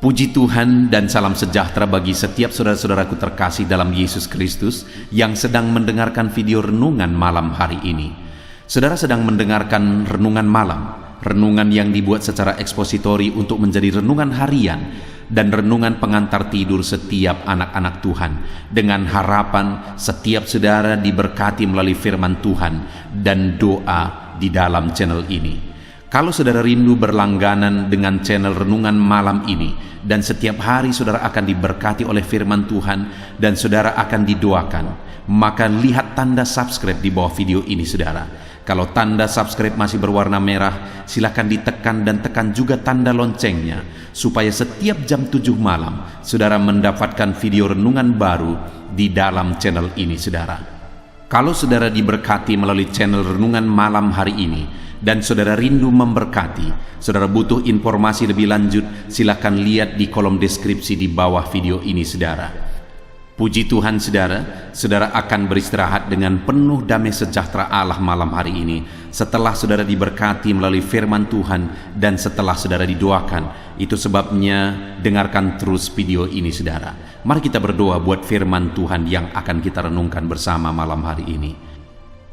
Puji Tuhan dan salam sejahtera bagi setiap saudara-saudaraku terkasih dalam Yesus Kristus yang sedang mendengarkan video renungan malam hari ini. Saudara sedang mendengarkan renungan malam, renungan yang dibuat secara ekspositori untuk menjadi renungan harian dan renungan pengantar tidur setiap anak-anak Tuhan, dengan harapan setiap saudara diberkati melalui firman Tuhan dan doa di dalam channel ini. Kalau saudara rindu berlangganan dengan channel renungan malam ini dan setiap hari saudara akan diberkati oleh firman Tuhan dan saudara akan didoakan, maka lihat tanda subscribe di bawah video ini saudara. Kalau tanda subscribe masih berwarna merah, silakan ditekan dan tekan juga tanda loncengnya supaya setiap jam 7 malam saudara mendapatkan video renungan baru di dalam channel ini saudara. Kalau saudara diberkati melalui channel renungan malam hari ini dan saudara rindu memberkati, saudara butuh informasi lebih lanjut, silakan lihat di kolom deskripsi di bawah video ini saudara. Puji Tuhan saudara, saudara akan beristirahat dengan penuh damai sejahtera Allah malam hari ini setelah saudara diberkati melalui firman Tuhan dan setelah saudara didoakan. Itu sebabnya dengarkan terus video ini saudara. Mari kita berdoa buat firman Tuhan yang akan kita renungkan bersama malam hari ini.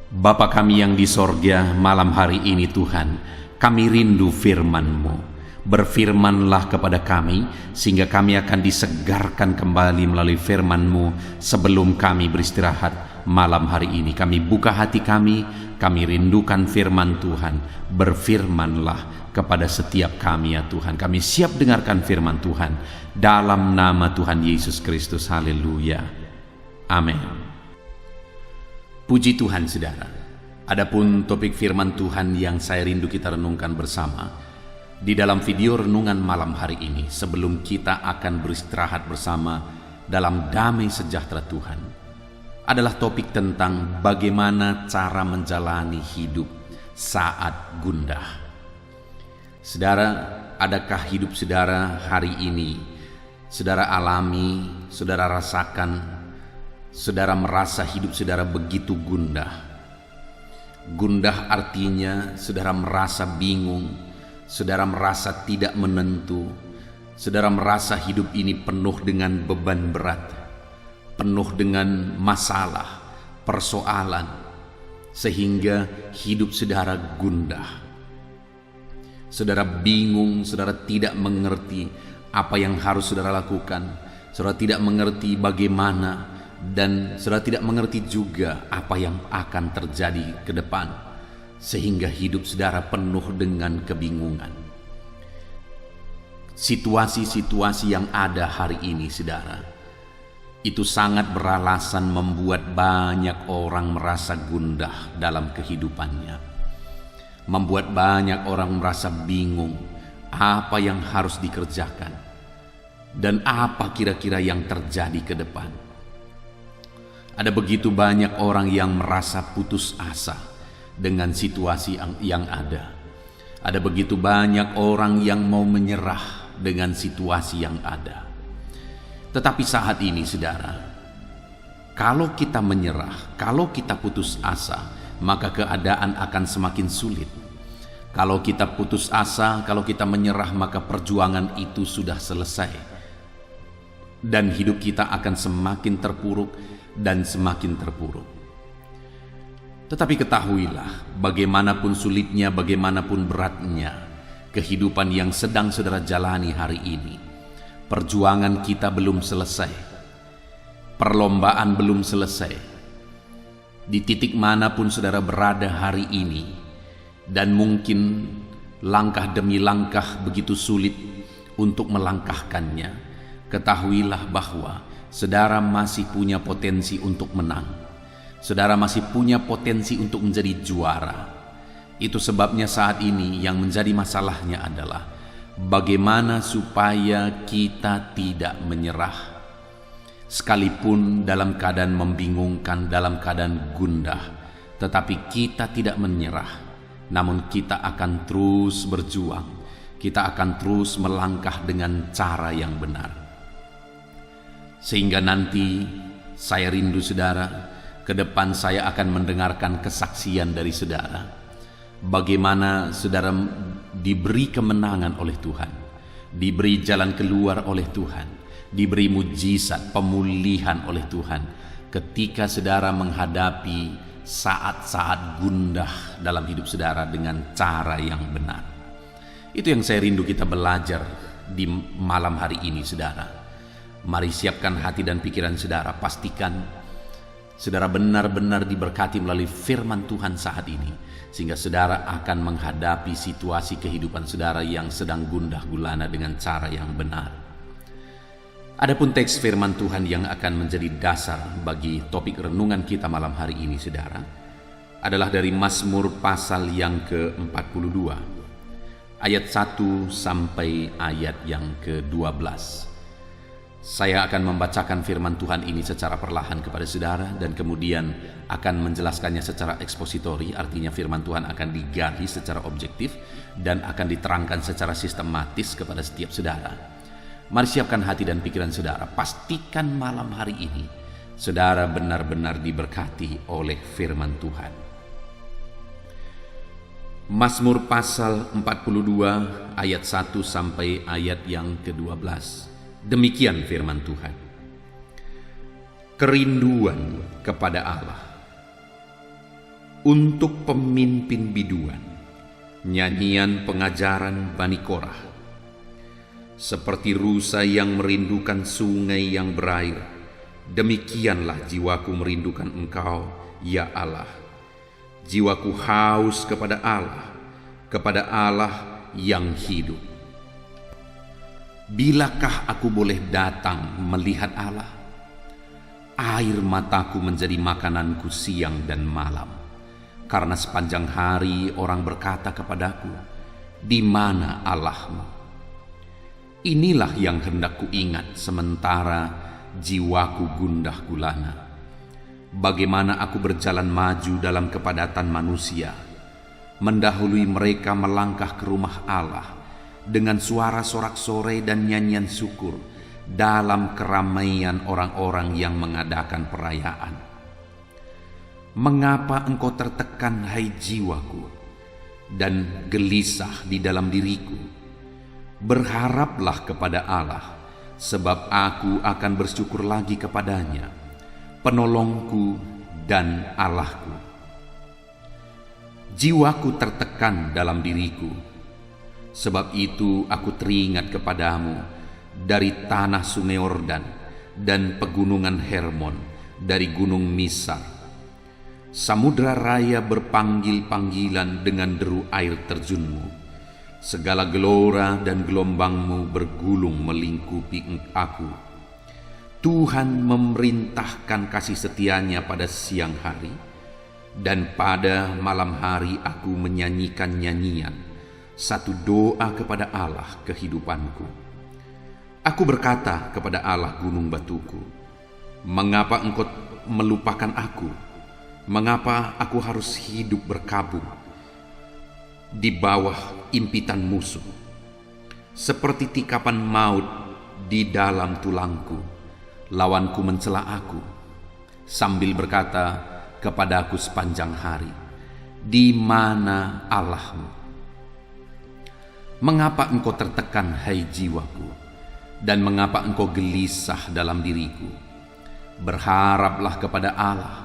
Bapa kami yang di sorga, malam hari ini Tuhan, kami rindu firman-Mu. Berfirmanlah kepada kami, sehingga kami akan disegarkan kembali melalui firman-Mu sebelum kami beristirahat malam hari ini. Kami buka hati kami rindukan firman Tuhan. Berfirmanlah kepada setiap kami ya Tuhan. Kami siap dengarkan firman Tuhan. Dalam nama Tuhan Yesus Kristus, haleluya. Amin. Puji Tuhan saudara. Adapun topik firman Tuhan yang saya rindu kita renungkan bersama di dalam video renungan malam hari ini, sebelum kita akan beristirahat bersama dalam damai sejahtera Tuhan, adalah topik tentang bagaimana cara menjalani hidup saat gundah. Saudara, adakah hidup saudara hari ini saudara alami, saudara rasakan, saudara merasa hidup saudara begitu gundah? Gundah artinya saudara merasa bingung, saudara merasa tidak menentu, saudara merasa hidup ini penuh dengan beban berat, penuh dengan masalah, persoalan, sehingga hidup saudara gundah. Saudara bingung, saudara tidak mengerti apa yang harus saudara lakukan, saudara tidak mengerti bagaimana, dan saudara tidak mengerti juga apa yang akan terjadi ke depan, sehingga hidup saudara penuh dengan kebingungan. Situasi-situasi yang ada hari ini saudara, itu sangat beralasan membuat banyak orang merasa gundah dalam kehidupannya, membuat banyak orang merasa bingung apa yang harus dikerjakan dan apa kira-kira yang terjadi ke depan. Ada begitu banyak orang yang merasa putus asa dengan situasi yang ada. Ada begitu banyak orang yang mau menyerah dengan situasi yang ada. Tetapi saat ini saudara, kalau kita menyerah, kalau kita putus asa, maka keadaan akan semakin sulit. Kalau kita putus asa, kalau kita menyerah, maka perjuangan itu sudah selesai, dan hidup kita akan semakin terpuruk dan semakin terpuruk. Tetapi ketahuilah, bagaimanapun sulitnya, bagaimanapun beratnya kehidupan yang sedang saudara jalani hari ini, perjuangan kita belum selesai, perlombaan belum selesai. Di titik manapun saudara berada hari ini, dan mungkin langkah demi langkah begitu sulit untuk melangkahkannya, ketahuilah bahwa saudara masih punya potensi untuk menang. Saudara masih punya potensi untuk menjadi juara. Itu sebabnya saat ini yang menjadi masalahnya adalah bagaimana supaya kita tidak menyerah. Sekalipun dalam keadaan membingungkan, dalam keadaan gundah, tetapi kita tidak menyerah. Namun kita akan terus berjuang. Kita akan terus melangkah dengan cara yang benar. Sehingga nanti saya rindu saudara, ke depan saya akan mendengarkan kesaksian dari saudara. Bagaimana saudara diberi kemenangan oleh Tuhan, diberi jalan keluar oleh Tuhan, diberi mujizat pemulihan oleh Tuhan ketika saudara menghadapi saat-saat gundah dalam hidup saudara dengan cara yang benar. Itu yang saya rindu kita belajar di malam hari ini, saudara. Mari siapkan hati dan pikiran saudara, pastikan saudara benar-benar diberkati melalui firman Tuhan saat ini, sehingga saudara akan menghadapi situasi kehidupan saudara yang sedang gundah gulana dengan cara yang benar. Adapun teks firman Tuhan yang akan menjadi dasar bagi topik renungan kita malam hari ini, saudara, adalah dari Mazmur pasal yang ke-42, ayat 1 sampai ayat yang ke-12. Saya akan membacakan firman Tuhan ini secara perlahan kepada saudara dan kemudian akan menjelaskannya secara ekspositori, artinya firman Tuhan akan digali secara objektif dan akan diterangkan secara sistematis kepada setiap saudara. Mari siapkan hati dan pikiran saudara, pastikan malam hari ini saudara benar-benar diberkati oleh firman Tuhan. Mazmur pasal 42 ayat 1 sampai ayat yang ke-12. Demikian firman Tuhan. Kerinduan kepada Allah. Untuk pemimpin biduan, nyanyian pengajaran Bani Korah. Seperti rusa yang merindukan sungai yang berair, demikianlah jiwaku merindukan Engkau, ya Allah. Jiwaku haus kepada Allah yang hidup. Bilakah aku boleh datang melihat Allah? Air mataku menjadi makananku siang dan malam, karena sepanjang hari orang berkata kepadaku, di mana Allahmu? Inilah yang hendak kuingat sementara jiwaku gundah gulana. Bagaimana aku berjalan maju dalam kepadatan manusia, mendahului mereka melangkah ke rumah Allah, dengan suara sorak-sorai dan nyanyian syukur dalam keramaian orang-orang yang mengadakan perayaan. Mengapa engkau tertekan, hai jiwaku, dan gelisah di dalam diriku? Berharaplah kepada Allah, sebab aku akan bersyukur lagi kepadanya, penolongku dan Allahku. Jiwaku tertekan dalam diriku, sebab itu aku teringat kepadamu dari tanah sungai Yordan dan pegunungan Hermon, dari gunung Misar. Samudra raya berpanggil-panggilan dengan deru air terjunmu. Segala gelora dan gelombangmu bergulung melingkupi aku. Tuhan memerintahkan kasih setianya pada siang hari, dan pada malam hari aku menyanyikan nyanyian, satu doa kepada Allah kehidupanku. Aku berkata kepada Allah gunung batuku, mengapa engkau melupakan aku? Mengapa aku harus hidup berkabung di bawah impitan musuh? Seperti tikapan maut di dalam tulangku, lawanku mencela aku, sambil berkata kepadaku sepanjang hari, di mana Allahmu? Mengapa engkau tertekan, hai jiwaku, dan mengapa engkau gelisah dalam diriku? Berharaplah kepada Allah,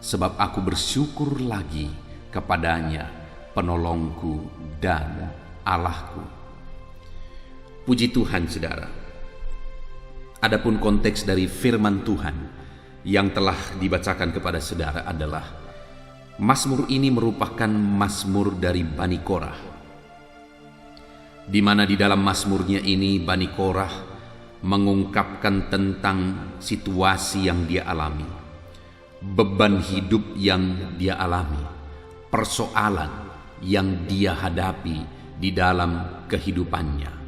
sebab aku bersyukur lagi kepadanya, penolongku dan Allahku. Puji Tuhan, saudara. Adapun konteks dari firman Tuhan yang telah dibacakan kepada saudara adalah Mazmur ini merupakan Mazmur dari Bani Korah, di mana di dalam Mazmurnya ini Bani Korah mengungkapkan tentang situasi yang dia alami, beban hidup yang dia alami, persoalan yang dia hadapi di dalam kehidupannya.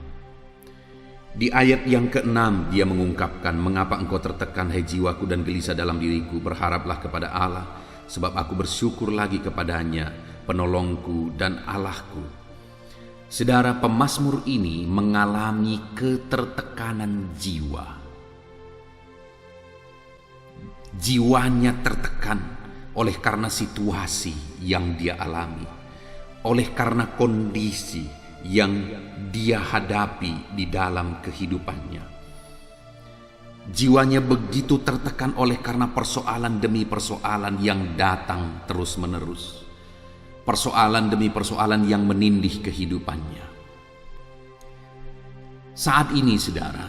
Di ayat yang ke-6 dia mengungkapkan, mengapa engkau tertekan, hai jiwaku, dan gelisah dalam diriku? Berharaplah kepada Allah, sebab aku bersyukur lagi kepadanya, penolongku dan Allahku. Saudara, pemazmur ini mengalami ketertekanan jiwa. Jiwanya tertekan oleh karena situasi yang dia alami, oleh karena kondisi yang dia hadapi di dalam kehidupannya. Jiwanya begitu tertekan oleh karena persoalan demi persoalan yang datang terus-menerus. Persoalan demi persoalan yang menindih kehidupannya. Saat ini saudara,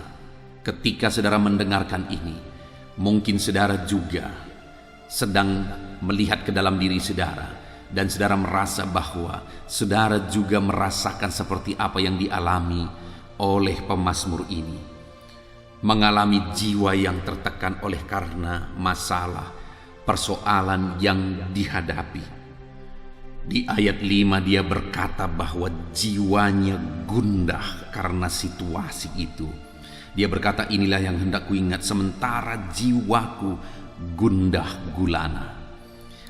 ketika saudara mendengarkan ini, mungkin saudara juga sedang melihat ke dalam diri saudara, dan saudara merasa bahwa saudara juga merasakan seperti apa yang dialami oleh pemazmur ini. Mengalami jiwa yang tertekan oleh karena masalah, persoalan yang dihadapi. Di ayat 5 dia berkata bahwa jiwanya gundah karena situasi itu. Dia berkata, inilah yang hendak kuingat sementara jiwaku gundah gulana.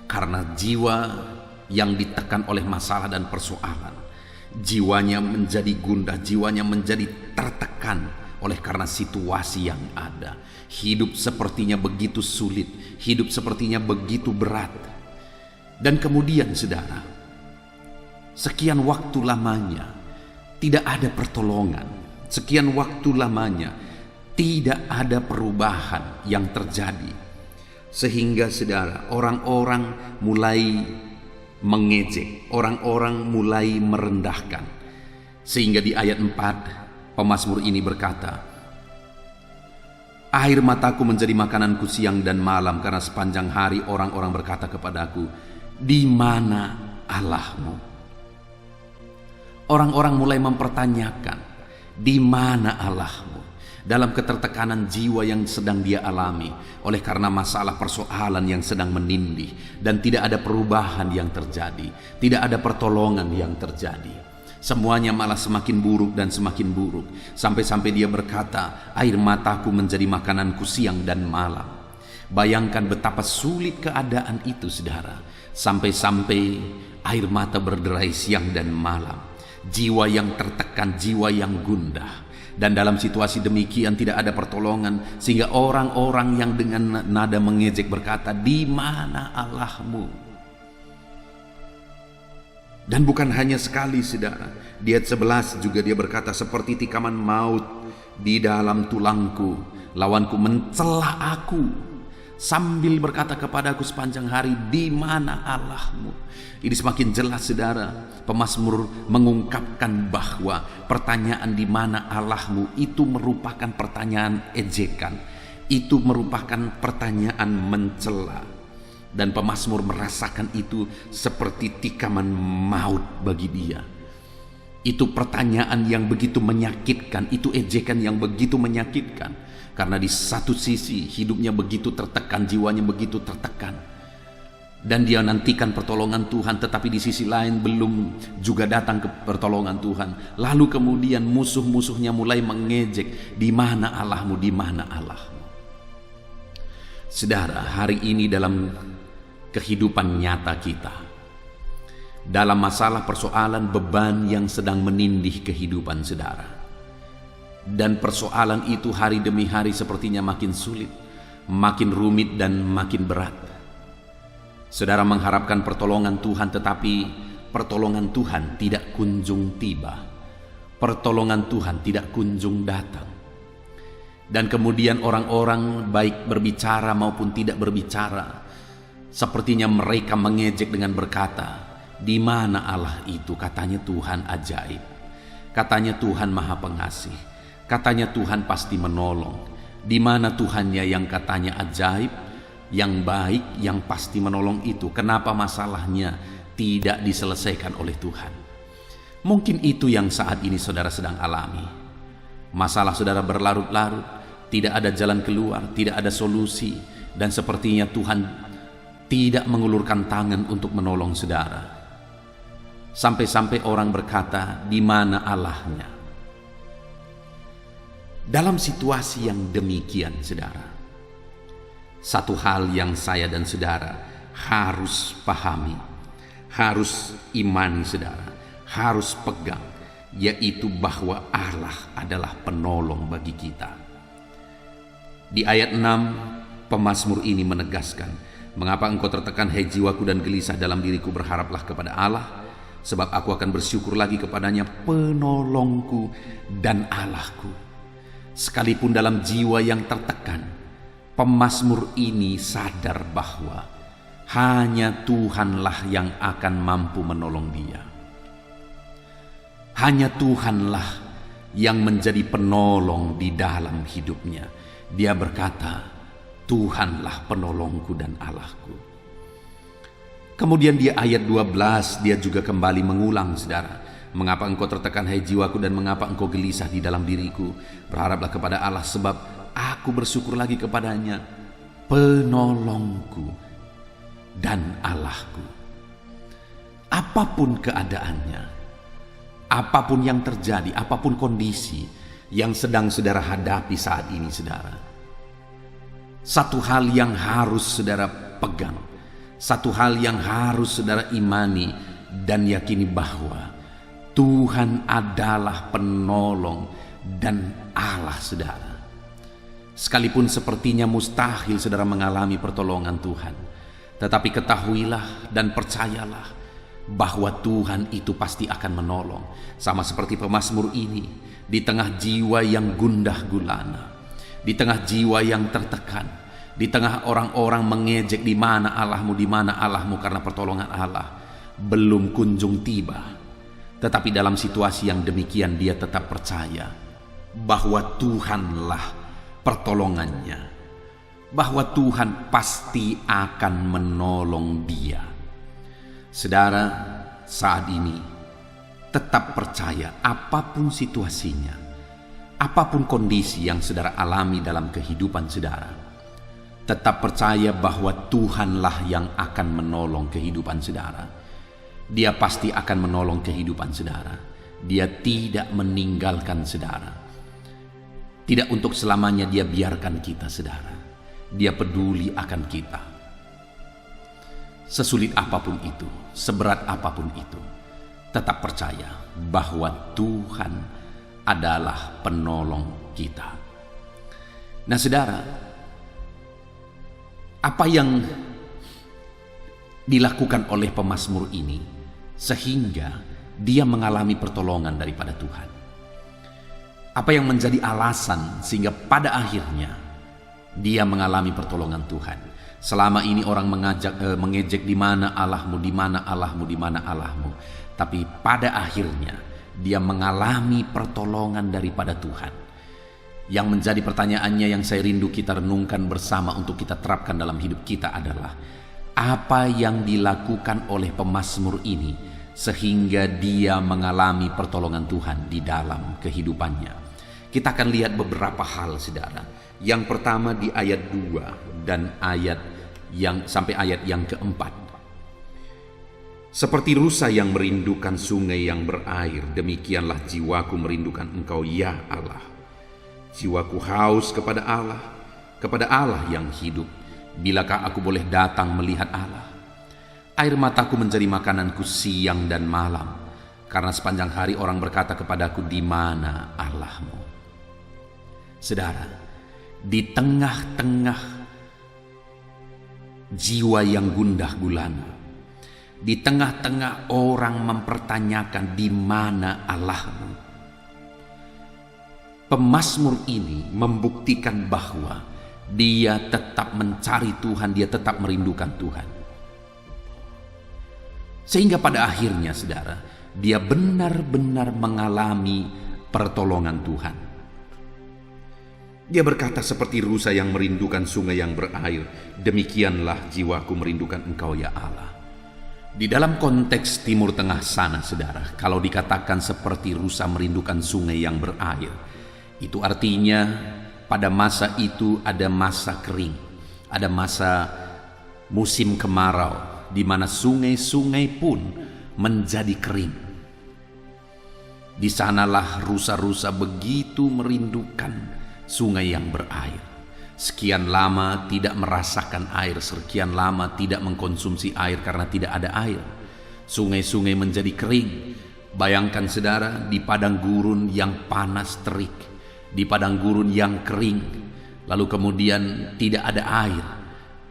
Karena jiwa yang ditekan oleh masalah dan persoalan, jiwanya menjadi gundah, jiwanya menjadi tertekan oleh karena situasi yang ada. Hidup sepertinya begitu sulit, hidup sepertinya begitu berat. Dan kemudian saudara, sekian waktu lamanya tidak ada pertolongan, sekian waktu lamanya tidak ada perubahan yang terjadi, sehingga saudara, orang-orang mulai mengejek, orang-orang mulai merendahkan. Sehingga di ayat 4 pemazmur ini berkata, air mataku menjadi makananku siang dan malam, karena sepanjang hari orang-orang berkata kepadaku, di mana Allahmu? Orang-orang mulai mempertanyakan, di mana Allahmu? Dalam ketertekanan jiwa yang sedang dia alami oleh karena masalah persoalan yang sedang menindih, dan tidak ada perubahan yang terjadi, tidak ada pertolongan yang terjadi. Semuanya malah semakin buruk dan semakin buruk, sampai-sampai dia berkata, air mataku menjadi makananku siang dan malam. Bayangkan betapa sulit keadaan itu saudara, sampai-sampai air mata berderai siang dan malam. Jiwa yang tertekan, jiwa yang gundah. Dan dalam situasi demikian tidak ada pertolongan, sehingga orang-orang yang dengan nada mengejek berkata, di mana Allahmu? Dan bukan hanya sekali saudara, di ayat 11 juga dia berkata, seperti tikaman maut di dalam tulangku, lawanku mencela aku, sambil berkata kepadaku sepanjang hari, di mana Allahmu? Ini semakin jelas saudara, pemazmur mengungkapkan bahwa pertanyaan di mana Allahmu itu merupakan pertanyaan ejekan, itu merupakan pertanyaan mencela. Dan pemazmur merasakan itu seperti tikaman maut bagi dia. Itu pertanyaan yang begitu menyakitkan, itu ejekan yang begitu menyakitkan. Karena di satu sisi hidupnya begitu tertekan, jiwanya begitu tertekan, dan dia nantikan pertolongan Tuhan, tetapi di sisi lain belum juga datang ke pertolongan Tuhan. Lalu kemudian musuh-musuhnya mulai mengejek, di mana Allahmu, di mana Allahmu? Saudara, hari ini dalam kehidupan nyata kita, dalam masalah persoalan beban yang sedang menindih kehidupan saudara, dan persoalan itu hari demi hari sepertinya makin sulit, makin rumit dan makin berat. Saudara mengharapkan pertolongan Tuhan, tetapi pertolongan Tuhan tidak kunjung tiba. Pertolongan Tuhan tidak kunjung datang. Dan kemudian orang-orang baik berbicara maupun tidak berbicara, sepertinya mereka mengejek dengan berkata, di mana Allah itu? Katanya Tuhan ajaib, katanya Tuhan maha pengasih, katanya Tuhan pasti menolong. Di mana Tuhannya yang katanya ajaib, yang baik, yang pasti menolong itu? Kenapa masalahnya tidak diselesaikan oleh Tuhan? Mungkin itu yang saat ini saudara sedang alami. Masalah saudara berlarut-larut, tidak ada jalan keluar, tidak ada solusi, dan sepertinya Tuhan tidak mengulurkan tangan untuk menolong saudara. Sampai-sampai orang berkata, di mana Allahnya? Dalam situasi yang demikian saudara, satu hal yang saya dan saudara harus pahami, harus imani saudara, harus pegang, yaitu bahwa Allah adalah penolong bagi kita. Di ayat 6 pemazmur ini menegaskan, mengapa engkau tertekan hai jiwaku dan gelisah dalam diriku, berharaplah kepada Allah, sebab aku akan bersyukur lagi kepadanya, penolongku dan Allahku. Sekalipun dalam jiwa yang tertekan, pemazmur ini sadar bahwa hanya Tuhanlah yang akan mampu menolong dia. Hanya Tuhanlah yang menjadi penolong di dalam hidupnya. Dia berkata, Tuhanlah penolongku dan Allahku. Kemudian di ayat 12 dia juga kembali mengulang, saudara. Mengapa engkau tertekan hai jiwaku, dan mengapa engkau gelisah di dalam diriku? Berharaplah kepada Allah, sebab aku bersyukur lagi kepadanya, penolongku dan Allahku. Apapun keadaannya, apapun yang terjadi, apapun kondisi yang sedang saudara hadapi saat ini, saudara, satu hal yang harus saudara pegang, satu hal yang harus saudara imani dan yakini bahwa Tuhan adalah penolong dan Allah, saudara. Sekalipun sepertinya mustahil saudara mengalami pertolongan Tuhan, tetapi ketahuilah dan percayalah bahwa Tuhan itu pasti akan menolong. Sama seperti pemazmur ini, di tengah jiwa yang gundah gulana, di tengah jiwa yang tertekan, di tengah orang-orang mengejek di mana Allahmu karena pertolongan Allah belum kunjung tiba. Tetapi dalam situasi yang demikian dia tetap percaya bahwa Tuhanlah pertolongannya, bahwa Tuhan pasti akan menolong dia. Saudara, saat ini tetap percaya apapun situasinya, apapun kondisi yang saudara alami dalam kehidupan saudara, tetap percaya bahwa Tuhanlah yang akan menolong kehidupan saudara. Dia pasti akan menolong kehidupan saudara. Dia tidak meninggalkan saudara. Tidak untuk selamanya dia biarkan kita, saudara. Dia peduli akan kita. Sesulit apapun itu, seberat apapun itu, tetap percaya bahwa Tuhan adalah penolong kita. Nah, saudara, apa yang dilakukan oleh pemazmur ini sehingga dia mengalami pertolongan daripada Tuhan? Apa yang menjadi alasan sehingga pada akhirnya dia mengalami pertolongan Tuhan? Selama ini orang mengejek di mana Allahmu, di mana Allahmu, di mana Allahmu. Tapi pada akhirnya dia mengalami pertolongan daripada Tuhan. Yang menjadi pertanyaannya yang saya rindu kita renungkan bersama untuk kita terapkan dalam hidup kita adalah, apa yang dilakukan oleh pemazmur ini sehingga dia mengalami pertolongan Tuhan di dalam kehidupannya? Kita akan lihat beberapa hal, saudara. Yang pertama di ayat 2 dan sampai ayat yang keempat. Seperti rusa yang merindukan sungai yang berair, demikianlah jiwaku merindukan Engkau, ya Allah. Jiwaku haus kepada Allah yang hidup. Bilakah aku boleh datang melihat Allah? Air mataku menjadi makananku siang dan malam, karena sepanjang hari orang berkata kepadaku, di mana Allahmu? Saudara, di tengah-tengah jiwa yang gundah gulana, di tengah-tengah orang mempertanyakan di mana Allahmu, pemazmur ini membuktikan bahwa dia tetap mencari Tuhan, dia tetap merindukan Tuhan. Sehingga pada akhirnya, saudara, dia benar-benar mengalami pertolongan Tuhan. Dia berkata, seperti rusa yang merindukan sungai yang berair, demikianlah jiwaku merindukan Engkau, ya Allah. Di dalam konteks Timur Tengah sana, saudara, kalau dikatakan seperti rusa merindukan sungai yang berair, itu artinya pada masa itu ada masa kering, ada masa musim kemarau, di mana sungai-sungai pun menjadi kering. Di sanalah rusa-rusa begitu merindukan sungai yang berair. Sekian lama tidak merasakan air, sekian lama tidak mengkonsumsi air karena tidak ada air. Sungai-sungai menjadi kering. Bayangkan, saudara, di padang gurun yang panas terik, di padang gurun yang kering, lalu kemudian tidak ada air.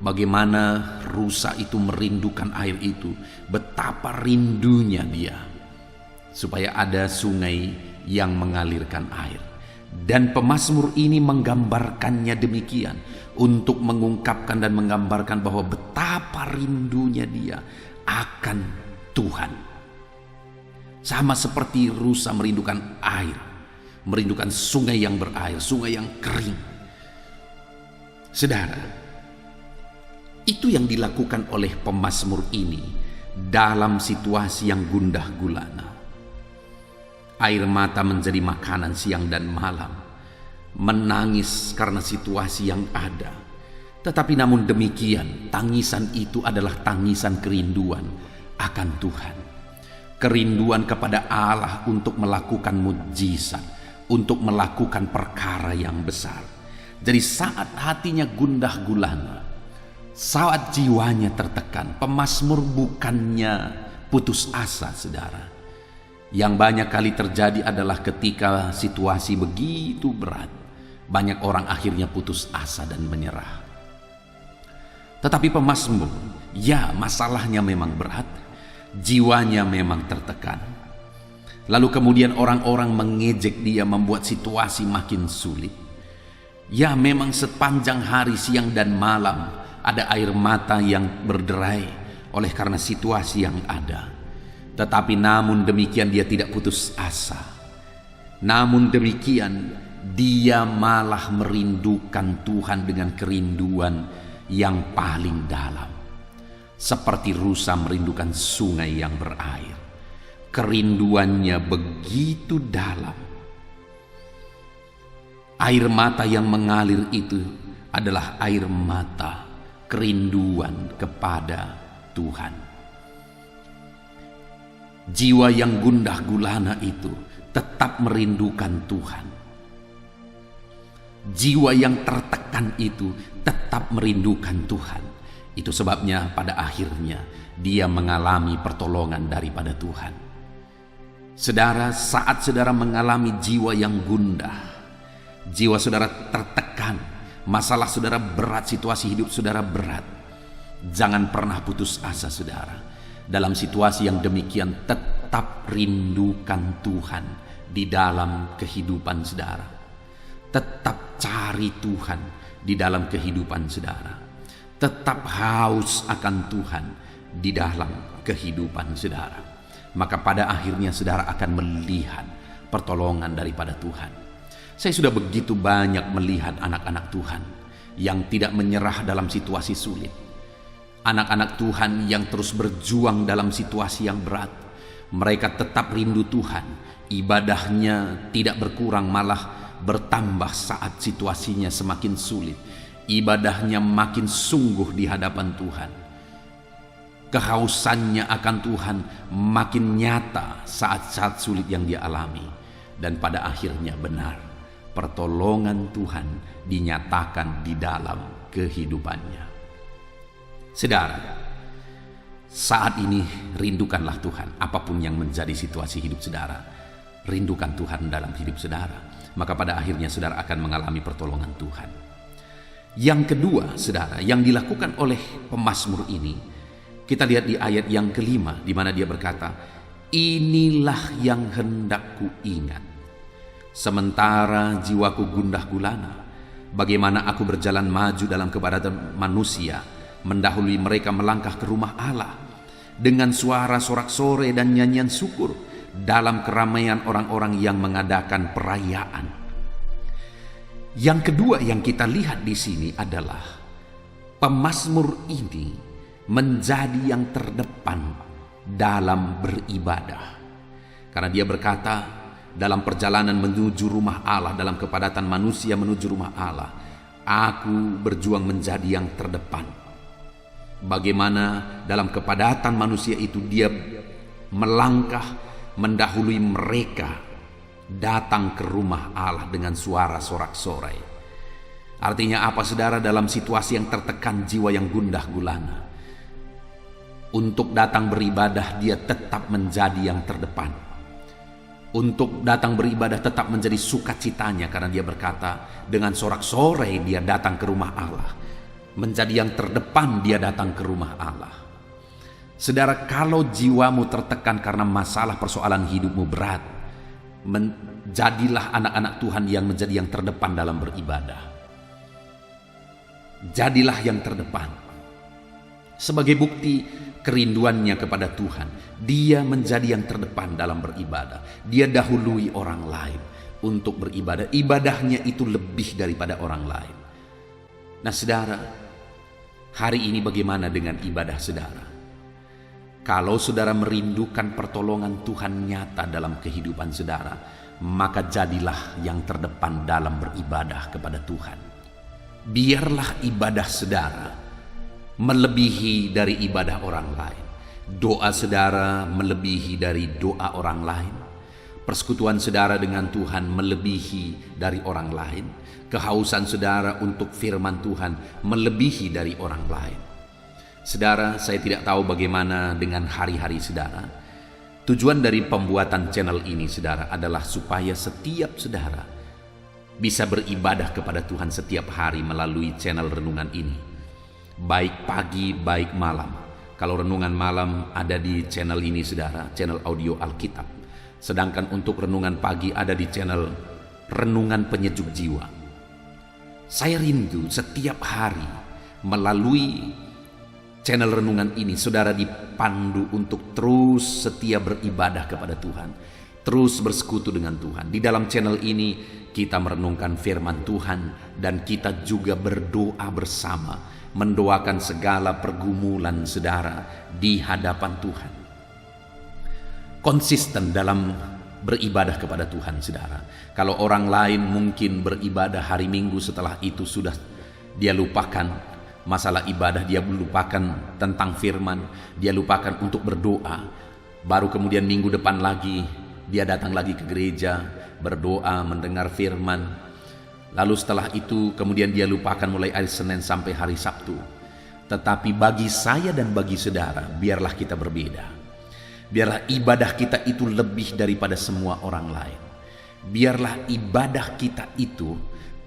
Bagaimana rusa itu merindukan air itu, betapa rindunya dia supaya ada sungai yang mengalirkan air. Dan pemazmur ini menggambarkannya demikian, untuk mengungkapkan dan menggambarkan bahwa betapa rindunya dia akan Tuhan. Sama seperti rusa merindukan air, merindukan sungai yang berair, sungai yang kering. Saudara, itu yang dilakukan oleh pemazmur ini dalam situasi yang gundah gulana. Air mata menjadi makanan siang dan malam, menangis karena situasi yang ada. Tetapi namun demikian, tangisan itu adalah tangisan kerinduan akan Tuhan. Kerinduan kepada Allah untuk melakukan mukjizat, untuk melakukan perkara yang besar. Jadi saat hatinya gundah gulana, saat jiwanya tertekan, pemazmur bukannya putus asa, saudara. Yang banyak kali terjadi adalah ketika situasi begitu berat, banyak orang akhirnya putus asa dan menyerah. Tetapi pemazmur, ya masalahnya memang berat, jiwanya memang tertekan. Lalu kemudian orang-orang mengejek dia, membuat situasi makin sulit. Ya memang sepanjang hari, siang dan malam ada air mata yang berderai oleh karena situasi yang ada. Tetapi namun demikian dia tidak putus asa. Namun demikian dia malah merindukan Tuhan dengan kerinduan yang paling dalam. Seperti rusa merindukan sungai yang berair. Kerinduannya begitu dalam. Air mata yang mengalir itu adalah air mata kerinduan kepada Tuhan. Jiwa yang gundah gulana itu tetap merindukan Tuhan. Jiwa yang tertekan itu tetap merindukan Tuhan. Itu sebabnya pada akhirnya dia mengalami pertolongan daripada Tuhan. Saudara, saat saudara mengalami jiwa yang gundah, jiwa saudara tertekan, masalah saudara berat, situasi hidup saudara berat, jangan pernah putus asa, saudara. Dalam situasi yang demikian tetap rindukan Tuhan di dalam kehidupan saudara. Tetap cari Tuhan di dalam kehidupan saudara. Tetap haus akan Tuhan di dalam kehidupan saudara. Maka pada akhirnya saudara akan melihat pertolongan daripada Tuhan. Saya sudah begitu banyak melihat anak-anak Tuhan yang tidak menyerah dalam situasi sulit. Anak-anak Tuhan yang terus berjuang dalam situasi yang berat. Mereka tetap rindu Tuhan. Ibadahnya tidak berkurang, malah bertambah saat situasinya semakin sulit. Ibadahnya makin sungguh di hadapan Tuhan. Kehausannya akan Tuhan makin nyata saat-saat sulit yang dia alami. Dan pada akhirnya benar, pertolongan Tuhan dinyatakan di dalam kehidupannya. Saudara, saat ini rindukanlah Tuhan. Apapun yang menjadi situasi hidup saudara, rindukan Tuhan dalam hidup saudara. Maka pada akhirnya saudara akan mengalami pertolongan Tuhan. Yang kedua, saudara, yang dilakukan oleh pemazmur ini, kita lihat di ayat yang kelima, di mana dia berkata, inilah yang hendak ku ingat. Sementara jiwaku gundah gulana, bagaimana aku berjalan maju dalam kepadatan manusia, mendahului mereka melangkah ke rumah Allah dengan suara sorak-sorai dan nyanyian syukur dalam keramaian orang-orang yang mengadakan perayaan. Yang kedua yang kita lihat di sini adalah pemazmur ini menjadi yang terdepan dalam beribadah. Karena dia berkata, dalam perjalanan menuju rumah Allah, dalam kepadatan manusia menuju rumah Allah, aku berjuang menjadi yang terdepan. Bagaimana dalam kepadatan manusia itu dia melangkah mendahului mereka datang ke rumah Allah dengan suara sorak-sorai. Artinya apa, saudara? Dalam situasi yang tertekan, jiwa yang gundah gulana, untuk datang beribadah dia tetap menjadi yang terdepan. Untuk datang beribadah tetap menjadi sukacitanya, karena dia berkata dengan sorak-sorai dia datang ke rumah Allah. menjadi yang terdepan dia datang ke rumah Allah. Saudara, kalau jiwamu tertekan karena masalah persoalan hidupmu berat, jadilah anak-anak Tuhan yang menjadi yang terdepan dalam beribadah. Jadilah yang terdepan. Sebagai bukti kerinduannya kepada Tuhan, dia menjadi yang terdepan dalam beribadah. Dia dahului orang lain untuk beribadah. Ibadahnya itu lebih daripada orang lain. Nah saudara, hari ini bagaimana dengan ibadah saudara? Kalau saudara merindukan pertolongan Tuhan nyata dalam kehidupan saudara, maka jadilah yang terdepan dalam beribadah kepada Tuhan. Biarlah ibadah saudara melebihi dari ibadah orang lain. Doa saudara melebihi dari doa orang lain. Persekutuan saudara dengan Tuhan melebihi dari orang lain. Kehausan saudara untuk firman Tuhan melebihi dari orang lain. Saudara, saya tidak tahu bagaimana dengan hari-hari saudara. Tujuan dari pembuatan channel ini saudara adalah supaya setiap saudara bisa beribadah kepada Tuhan setiap hari melalui channel renungan ini. Baik pagi, baik malam. Kalau renungan malam ada di channel ini saudara, channel audio Alkitab. Sedangkan untuk renungan pagi ada di channel Renungan Penyejuk Jiwa. Saya rindu setiap hari melalui channel renungan ini saudara dipandu untuk terus setia beribadah kepada Tuhan, terus bersekutu dengan Tuhan. Di dalam channel ini kita merenungkan firman Tuhan dan kita juga berdoa bersama, mendoakan segala pergumulan saudara di hadapan Tuhan. Konsisten dalam beribadah kepada Tuhan saudara. Kalau orang lain mungkin beribadah hari Minggu, setelah itu sudah dia lupakan masalah ibadah, dia lupakan tentang firman, dia lupakan untuk berdoa. Baru kemudian minggu depan lagi dia datang lagi ke gereja, berdoa, mendengar firman. Lalu setelah itu kemudian dia lupakan mulai hari Senin sampai hari Sabtu. Tetapi bagi saya dan bagi saudara, biarlah kita berbeda. Biarlah ibadah kita itu lebih daripada semua orang lain. Biarlah ibadah kita itu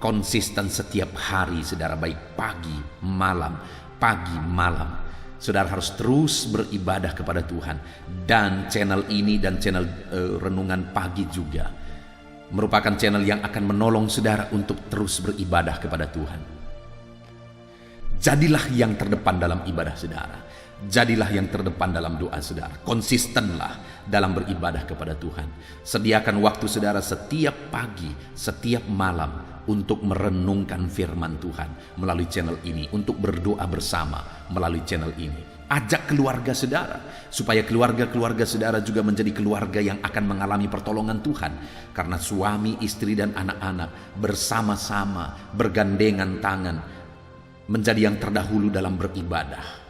konsisten setiap hari saudara, baik pagi, malam, pagi, malam. Saudara harus terus beribadah kepada Tuhan. Dan channel ini dan channel renungan pagi juga merupakan channel yang akan menolong saudara untuk terus beribadah kepada Tuhan. Jadilah yang terdepan dalam ibadah saudara. Jadilah yang terdepan dalam doa saudara. Konsistenlah dalam beribadah kepada Tuhan. Sediakan waktu saudara setiap pagi, setiap malam untuk merenungkan firman Tuhan melalui channel ini, untuk berdoa bersama melalui channel ini. Ajak keluarga saudara, supaya keluarga-keluarga saudara juga menjadi keluarga yang akan mengalami pertolongan Tuhan. Karena suami, istri, dan anak-anak bersama-sama, bergandengan tangan, menjadi yang terdahulu dalam beribadah.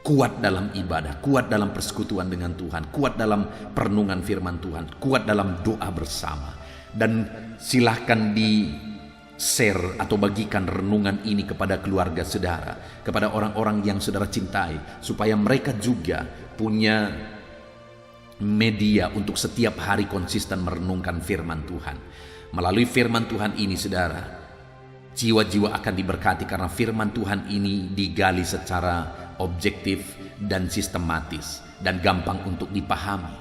Kuat dalam ibadah, kuat dalam persekutuan dengan Tuhan, kuat dalam perenungan firman Tuhan, kuat dalam doa bersama. Dan silahkan di-share atau bagikan renungan ini kepada keluarga saudara, kepada orang-orang yang saudara cintai, supaya mereka juga punya media untuk setiap hari konsisten merenungkan firman Tuhan. Melalui firman Tuhan ini saudara, jiwa-jiwa akan diberkati karena firman Tuhan ini digali secara objektif dan sistematis dan gampang untuk dipahami.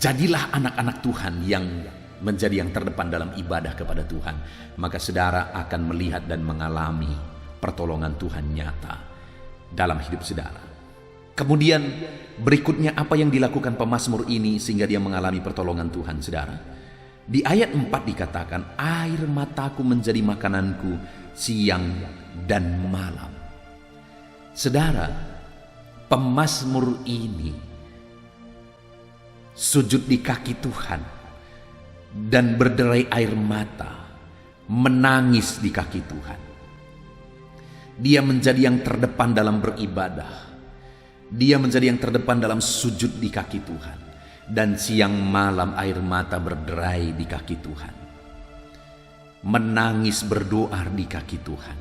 Jadilah anak-anak Tuhan yang menjadi yang terdepan dalam ibadah kepada Tuhan, maka saudara akan melihat dan mengalami pertolongan Tuhan nyata dalam hidup saudara. Kemudian berikutnya apa yang dilakukan pemazmur ini sehingga dia mengalami pertolongan Tuhan saudara? Di ayat 4 dikatakan, air mataku menjadi makananku siang dan malam. Saudara, pemazmur ini sujud di kaki Tuhan dan berderai air mata, menangis di kaki Tuhan. Dia menjadi yang terdepan dalam beribadah. Dia menjadi yang terdepan dalam sujud di kaki Tuhan. Dan siang malam air mata berderai di kaki Tuhan. Menangis berdoa di kaki Tuhan.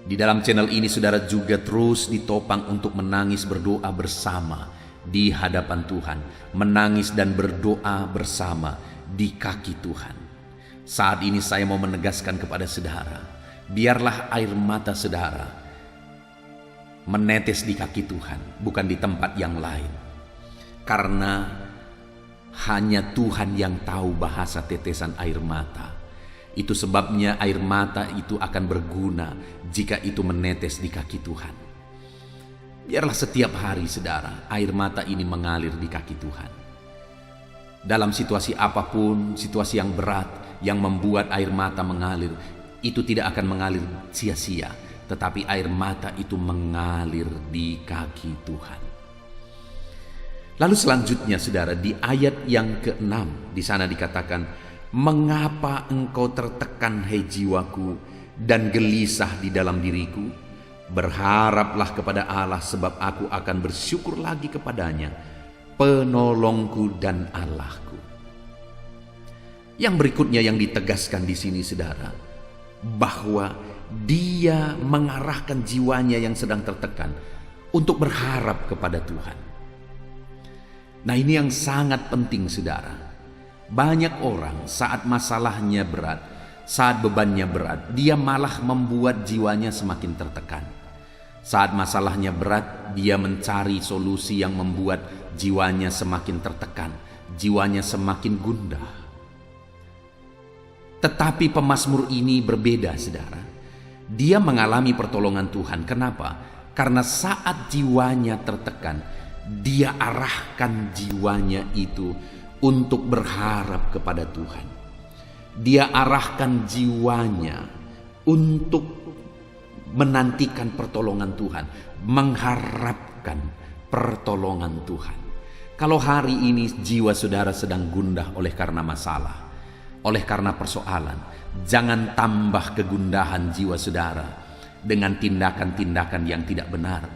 Di dalam channel ini saudara juga terus ditopang untuk menangis berdoa bersama di hadapan Tuhan. Menangis dan berdoa bersama di kaki Tuhan. Saat ini saya mau menegaskan kepada saudara, Biarlah air mata saudara menetes di kaki Tuhan, bukan di tempat yang lain. Karena hanya Tuhan yang tahu bahasa tetesan air mata. Itu sebabnya air mata itu akan berguna jika itu menetes di kaki Tuhan. Biarlah setiap hari saudara, air mata ini mengalir di kaki Tuhan. Dalam situasi apapun, situasi yang berat yang membuat air mata mengalir, itu tidak akan mengalir sia-sia, tetapi air mata itu mengalir di kaki Tuhan. Lalu selanjutnya saudara, di ayat yang ke-6 di sana dikatakan, "Mengapa engkau tertekan, hai jiwaku, dan gelisah di dalam diriku? Berharaplah kepada Allah, sebab aku akan bersyukur lagi kepadanya, penolongku dan Allahku." Yang berikutnya yang ditegaskan di sini saudara, bahwa dia mengarahkan jiwanya yang sedang tertekan untuk berharap kepada Tuhan. Nah, ini yang sangat penting saudara. Banyak orang saat masalahnya berat, saat bebannya berat, dia malah membuat jiwanya semakin tertekan. Saat masalahnya berat, dia mencari solusi yang membuat jiwanya semakin tertekan, jiwanya semakin gundah. Tetapi pemazmur ini berbeda saudara. Dia mengalami pertolongan Tuhan. Kenapa? Karena saat jiwanya tertekan, dia arahkan jiwanya itu untuk berharap kepada Tuhan. Dia arahkan jiwanya untuk menantikan pertolongan Tuhan, mengharapkan pertolongan Tuhan. Kalau hari ini jiwa saudara sedang gundah oleh karena masalah, oleh karena persoalan, jangan tambah kegundahan jiwa saudara dengan tindakan-tindakan yang tidak benar,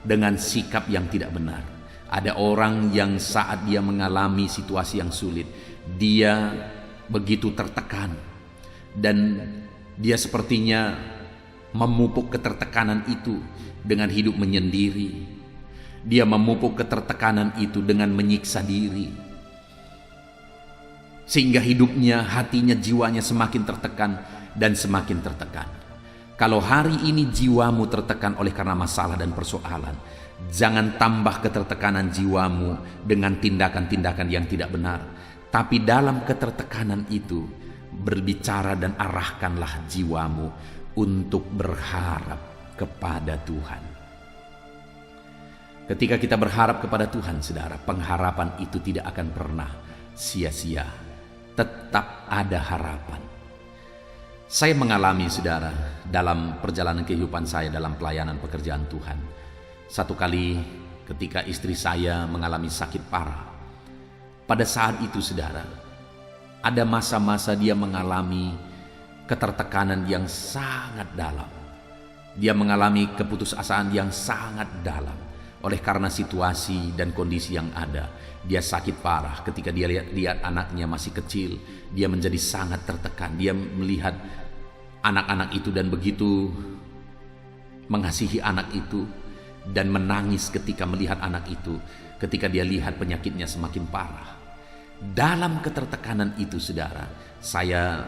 dengan sikap yang tidak benar. Ada orang yang saat dia mengalami situasi yang sulit, dia begitu tertekan dan dia sepertinya memupuk ketertekanan itu dengan hidup menyendiri. Dia memupuk ketertekanan itu dengan menyiksa diri, sehingga hidupnya, hatinya, jiwanya semakin tertekan dan semakin tertekan. Kalau hari ini jiwamu tertekan oleh karena masalah dan persoalan, jangan tambah ketertekanan jiwamu dengan tindakan-tindakan yang tidak benar. Tapi dalam ketertekanan itu, berbicara dan arahkanlah jiwamu untuk berharap kepada Tuhan. Ketika kita berharap kepada Tuhan, saudara, pengharapan itu tidak akan pernah sia-sia. Tetap ada harapan. Saya mengalami saudara dalam perjalanan kehidupan saya dalam pelayanan pekerjaan Tuhan. Satu kali ketika istri saya mengalami sakit parah. Pada saat itu saudara, ada masa-masa dia mengalami ketertekanan yang sangat dalam. Dia mengalami keputusasaan yang sangat dalam. Oleh karena situasi dan kondisi yang ada, dia sakit parah. Ketika dia lihat anaknya masih kecil, dia menjadi sangat tertekan. Dia melihat anak-anak itu dan begitu mengasihi anak itu, dan menangis ketika melihat anak itu, ketika dia lihat penyakitnya semakin parah. Dalam ketertekanan itu saudara, saya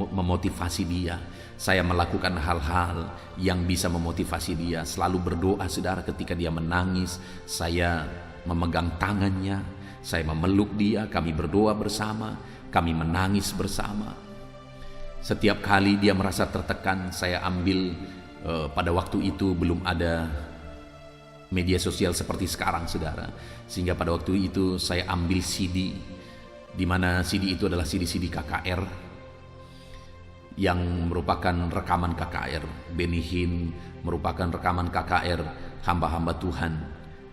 memotivasi dia. Saya melakukan hal-hal yang bisa memotivasi dia. Selalu berdoa saudara ketika dia menangis. Saya memegang tangannya, saya memeluk dia, kami berdoa bersama, kami menangis bersama. Setiap kali dia merasa tertekan, saya ambil, pada waktu itu belum ada media sosial seperti sekarang saudara, sehingga pada waktu itu saya ambil CD, di mana CD itu adalah CD-CD KKR yang merupakan rekaman KKR. Benny Hinn merupakan rekaman KKR hamba-hamba Tuhan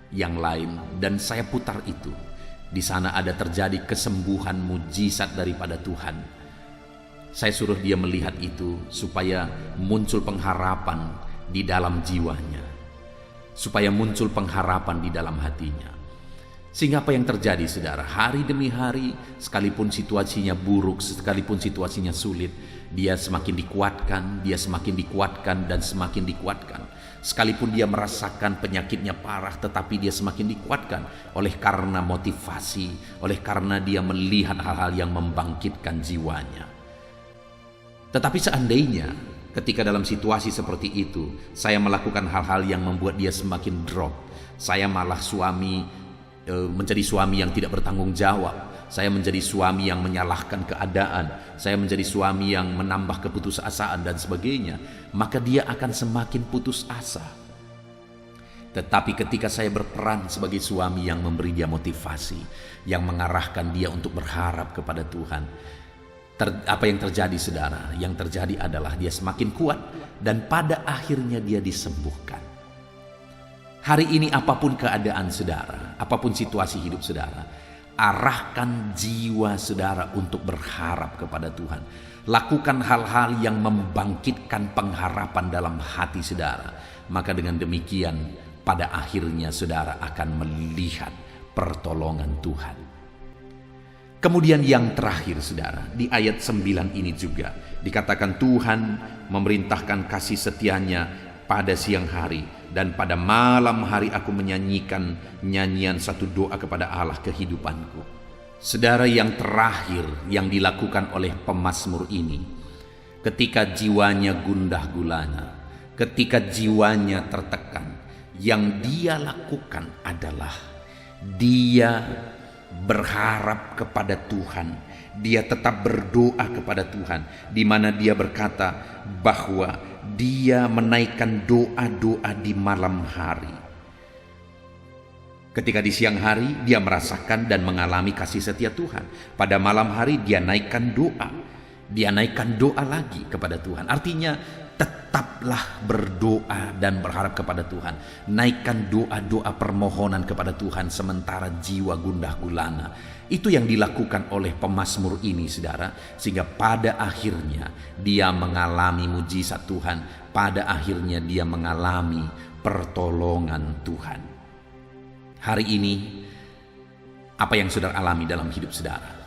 yang lain, dan saya putar itu. Di sana ada terjadi kesembuhan mujizat daripada Tuhan. Saya suruh dia melihat itu supaya muncul pengharapan di dalam jiwanya, supaya muncul pengharapan di dalam hatinya. Sehingga apa yang terjadi saudara, hari demi hari, sekalipun situasinya buruk, sekalipun situasinya sulit, dia semakin dikuatkan, dia semakin dikuatkan dan semakin dikuatkan. Sekalipun dia merasakan penyakitnya parah, tetapi dia semakin dikuatkan oleh karena motivasi, oleh karena dia melihat hal-hal yang membangkitkan jiwanya. Tetapi seandainya Ketika dalam situasi seperti itu, saya melakukan hal-hal yang membuat dia semakin drop. Saya malah menjadi suami yang tidak bertanggung jawab. Saya menjadi suami yang menyalahkan keadaan. Saya menjadi suami yang menambah keputusasaan dan sebagainya. Maka dia akan semakin putus asa. Tetapi ketika saya berperan sebagai suami yang memberi dia motivasi, yang mengarahkan dia untuk berharap kepada Tuhan, apa yang terjadi, saudara? Yang terjadi adalah dia semakin kuat dan pada akhirnya dia disembuhkan. Hari ini apapun keadaan saudara, apapun situasi hidup saudara, arahkan jiwa saudara untuk berharap kepada Tuhan. Lakukan hal-hal yang membangkitkan pengharapan dalam hati saudara. Maka dengan demikian pada akhirnya saudara akan melihat pertolongan Tuhan. Kemudian yang terakhir saudara, di ayat 9 ini juga dikatakan Tuhan memerintahkan kasih setianya pada siang hari, dan pada malam hari aku menyanyikan nyanyian satu doa kepada Allah kehidupanku. Saudara, yang terakhir yang dilakukan oleh pemazmur ini, ketika jiwanya gundah gulana, ketika jiwanya tertekan, yang dia lakukan adalah dia berharap kepada Tuhan. Dia tetap berdoa kepada Tuhan, di mana dia berkata bahwa dia menaikkan doa-doa di malam hari. Ketika di siang hari dia merasakan dan mengalami kasih setia Tuhan, pada malam hari dia naikkan doa. Dia naikkan doa lagi kepada Tuhan. Artinya tetaplah berdoa dan berharap kepada Tuhan. Naikkan doa-doa permohonan kepada Tuhan sementara jiwa gundah gulana. Itu yang dilakukan oleh pemazmur ini saudara. Sehingga pada akhirnya dia mengalami mujizat Tuhan. Pada akhirnya dia mengalami pertolongan Tuhan. Hari ini apa yang saudara alami dalam hidup saudara?